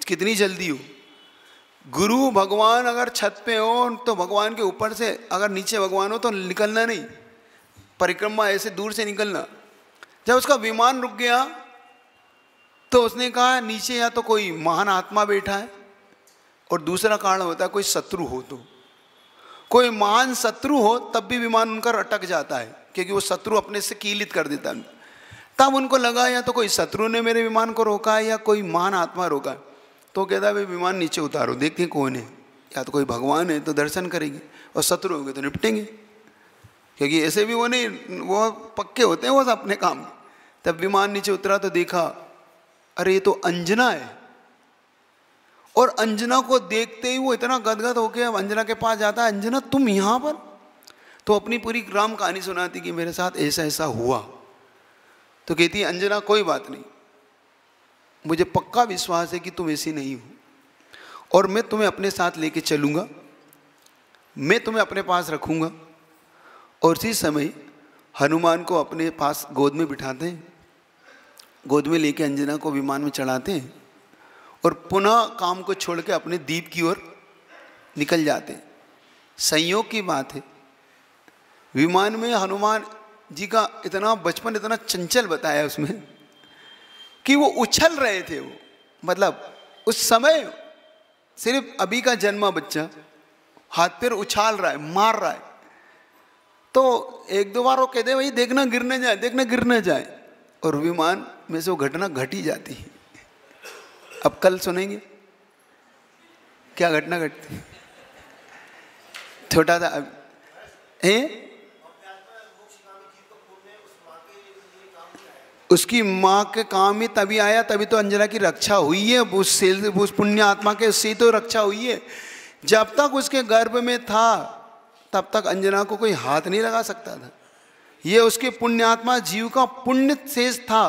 Speaker 1: कितनी जल्दी हो। गुरु भगवान अगर छत पे हो तो भगवान के ऊपर से, अगर नीचे भगवान हो तो निकलना नहीं, परिक्रमा ऐसे दूर से निकलना। जब उसका विमान रुक गया तो उसने कहा नीचे या तो कोई महान आत्मा बैठा है, और दूसरा कारण होता है कोई शत्रु हो, तो कोई महान शत्रु हो तब भी विमान उनका अटक जाता है, क्योंकि वो शत्रु अपने से कीलित कर देता है। तब उनको लगा या तो कोई शत्रु ने मेरे विमान को रोका है या कोई महान आत्मा रोका है। तो कहता है भाई विमान नीचे उतारो, देखते हैं कौन है, या तो कोई भगवान है तो दर्शन करेंगे, और शत्रु होंगे तो निपटेंगे, क्योंकि ऐसे भी वो नहीं, वो पक्के होते हैं वो अपने काम। तब विमान नीचे उतरा तो देखा अरे ये तो अंजना है, और अंजना को देखते ही वो इतना गदगद होके अब अंजना के पास जाता है, अंजना तुम यहाँ पर? तो अपनी पूरी राम कहानी सुनाती कि मेरे साथ ऐसा ऐसा हुआ। तो कहती है अंजना कोई बात नहीं, मुझे पक्का विश्वास है कि तुम ऐसी नहीं हो, और मैं तुम्हें अपने साथ लेके चलूँगा, मैं तुम्हें अपने पास रखूँगा। और इसी समय हनुमान को अपने पास गोद में बिठाते हैं, गोद में लेके अंजना को विमान में चढ़ाते हैं, और पुनः काम को छोड़ के अपने द्वीप की ओर निकल जाते हैं। संयोग की बात है, विमान में हनुमान जी का इतना बचपन इतना चंचल बताया उसमें कि वो उछल रहे थे। वो मतलब उस समय सिर्फ अभी का जन्मा बच्चा हाथ पैर उछाल रहा है, मार रहा है, तो एक दो बार वो कहते भाई देखना गिर न जाए, देखना गिर न जाए, और विमान में से वो घटना घट ही जाती है। अब कल सुनेंगे क्या घटना घटती है। छोटा सा है, उसकी माँ के काम ही तभी आया, तभी तो अंजना की रक्षा हुई है, उस पुण्य आत्मा के उससे तो रक्षा हुई है। जब तक उसके गर्भ में था तब तक अंजना को कोई हाथ नहीं लगा सकता था। ये उसके पुण्यात्मा जीव का पुण्य शेष था,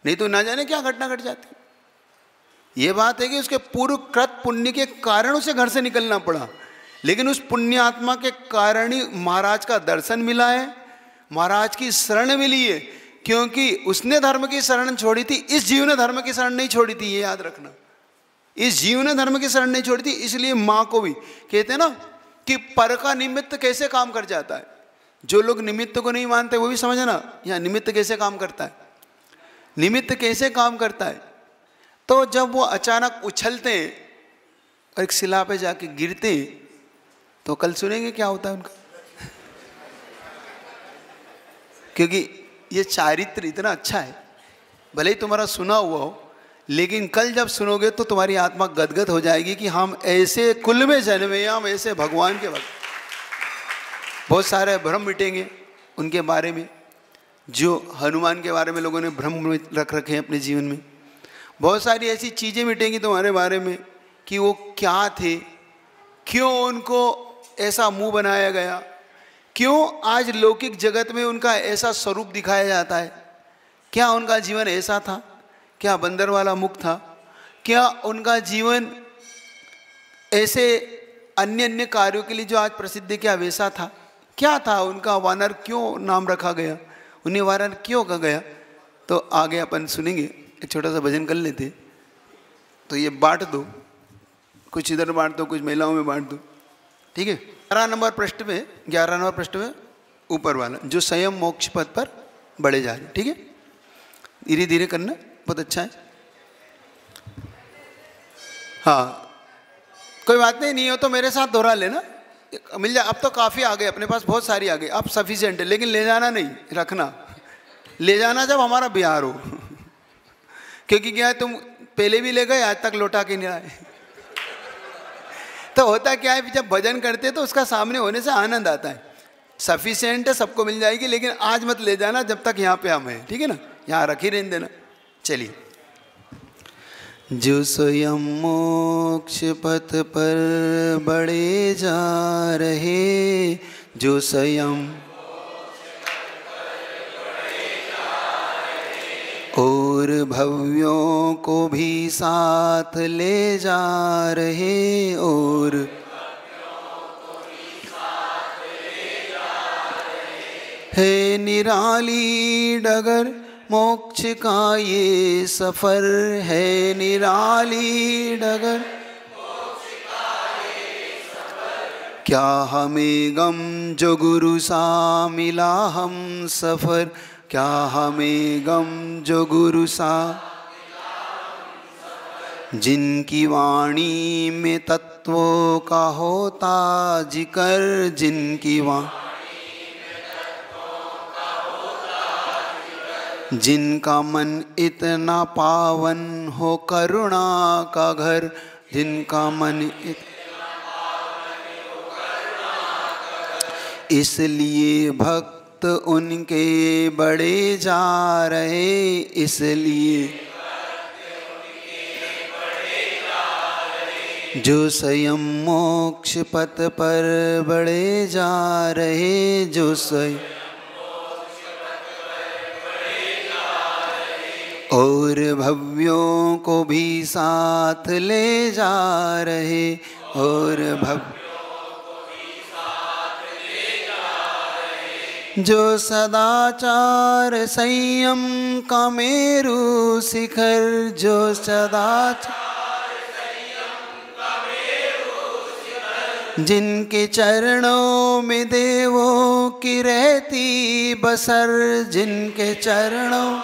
Speaker 1: नहीं तो ना जाने क्या घटना घट जाती। ये बात है कि उसके पूर्व कृत पुण्य के कारण उसे घर से निकलना पड़ा, लेकिन उस पुण्यात्मा के कारण ही महाराज का दर्शन मिला है, महाराज की शरण मिली है, क्योंकि उसने धर्म की शरण छोड़ी थी, इस जीव ने धर्म की शरण नहीं छोड़ी थी। ये याद रखना, इस जीव ने धर्म की शरण नहीं छोड़ी थी। इसलिए माँ को भी कहते हैं ना कि पर का निमित्त कैसे काम कर जाता है। जो लोग निमित्त को नहीं मानते वो भी समझना, यहाँ निमित्त कैसे काम करता है, निमित्त कैसे काम करता है। तो जब वो अचानक उछलते हैं और एक शिला पे जाके गिरते हैं, तो कल सुनेंगे क्या होता है उनका, क्योंकि ये चारित्र इतना अच्छा है, भले ही तुम्हारा सुना हुआ हो, लेकिन कल जब सुनोगे तो तुम्हारी आत्मा गदगद हो जाएगी कि हम ऐसे कुल में जन्मे, हम ऐसे भगवान के भक्त। बहुत सारे भ्रम मिटेंगे उनके बारे में, जो हनुमान के बारे में लोगों ने भ्रम रख रखे हैं अपने जीवन में। बहुत सारी ऐसी चीज़ें मिटेंगी तुम्हारे बारे में कि वो क्या थे, क्यों उनको ऐसा मुंह बनाया गया? क्यों आज लौकिक जगत में उनका ऐसा स्वरूप दिखाया जाता है? क्या उनका जीवन ऐसा था? क्या बंदर वाला मुख था? क्या उनका जीवन ऐसे अन्य अन्य कार्यों के लिए जो आज प्रसिद्ध है क्या वैसा था? क्या था उनका? वानर क्यों नाम रखा गया? उन्हें वानर क्यों कहा गया? तो आगे अपन सुनेंगे। एक छोटा सा भजन कर लेते। तो ये बांट दो, कुछ इधर बांट दो, कुछ महिलाओं में बांट दो, ठीक है। 11 नंबर पृष्ठ में ऊपर वाला, जो स्वयं मोक्ष पथ पर बढ़े जा रहे, ठीक है। धीरे धीरे करना, बहुत अच्छा है। हाँ, कोई बात नहीं हो तो मेरे साथ दोहरा लेना, मिल जाए। अब तो काफ़ी आ गए अपने पास, बहुत सारी आ गई, अब सफिशिएंट है। लेकिन ले जाना नहीं, रखना। ले जाना जब हमारा बिहार हो क्योंकि क्या है, तुम पहले भी ले गए, आज तक लौटा के नहीं आए। तो होता क्या है, जब भजन करते तो उसका सामने होने से आनंद आता है। सफिशिएंट है, सबको मिल जाएगी, लेकिन आज मत ले जाना जब तक यहाँ पे हम हैं, ठीक है ना। यहाँ रख ही रहने देना। चलिए। जो स्वयं मोक्ष पथ पर बढ़े जा रहे, जो स्वयं और भव्यों को भी साथ ले जा रहे, और है निराली डगर मोक्ष का ये सफर, है निराली डगर। क्या हमें गम जो गुरु सा मिला हम सफर, क्या हमें गम जो गुरु सा, जिनकी वाणी में तत्वों का होता जिक्र, जिनकी वाणी, जिनका मन इतना पावन हो करुणा का घर, जिनका मन इसलिए भक्त उनके बड़े जा रहे, इसलिए जो स्वयं मोक्ष पथ पर बढ़े जा रहे, जो स्वयं और भव्यों को भी साथ ले जा रहे, और भव्यों को भी साथ ले जा रहे, जो सदाचार संयम का मेरु शिखर, जो सदाचार संयम का मेरु शिखर, जिनके चरणों में देवों की रहती बसर, जिनके चरणों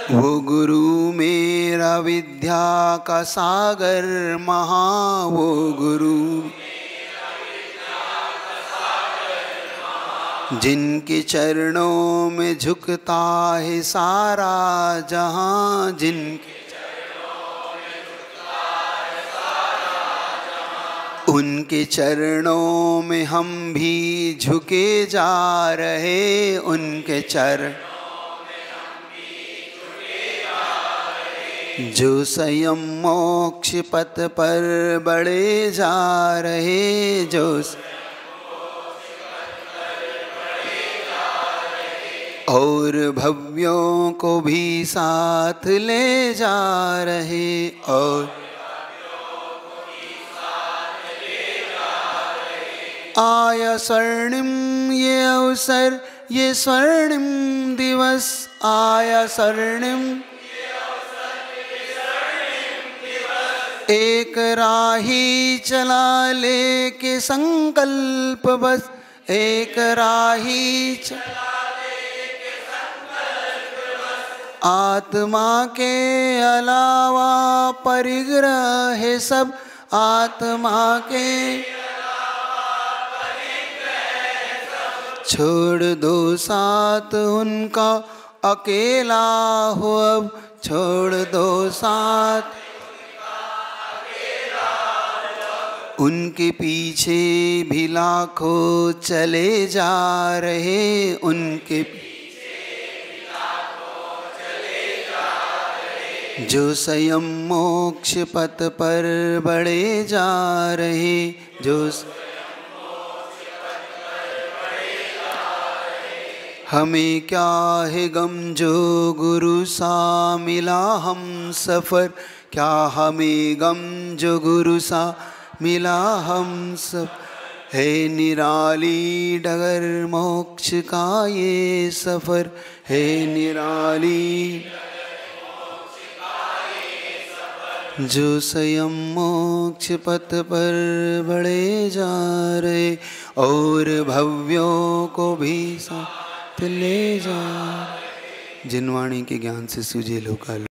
Speaker 1: वो गुरु मेरा विद्या का सागर महा, वो गुरु मेरा विद्या का सागर महा, जिनके चरणों में झुकता है सारा जहां, जिनके चरणों में झुकता है सारा जहां, उनके चरणों में हम भी झुके जा रहे, उनके चरण जो स्वयं मोक्ष पथ पर बढ़े जा रहे, जो और भव्यों को भी साथ ले जा रहे, और आया स्वर्णिम ये अवसर, ये स्वर्णिम दिवस, आया स्वर्णिम एक राही चला लेके संकल्प बस, एक राही चला लेके संकल्प बस, आत्मा के अलावा परिग्रह है सब, आत्मा के अलावा परिग्रह है सब, छोड़ दो साथ उनका अकेला हो अब, छोड़ दो साथ उनके पीछे भी लाखों चले जा रहे, उनके पीछे भी लाखों चले जा रहे, जो स्वयं मोक्ष पथ पर बढ़े जा रहे, जो हमें क्या है गम जो गुरु सा मिला हम सफ़र, क्या हमें गम जो गुरु सा मिला हम सब। है निराली डगर मोक्ष का ये सफ़र, है निराली जो स्वयं मोक्ष पथ पर बढ़े जा रहे, और भव्यों को भी साथ ले जा। जिनवाणी के ज्ञान से सूझे लोकाल।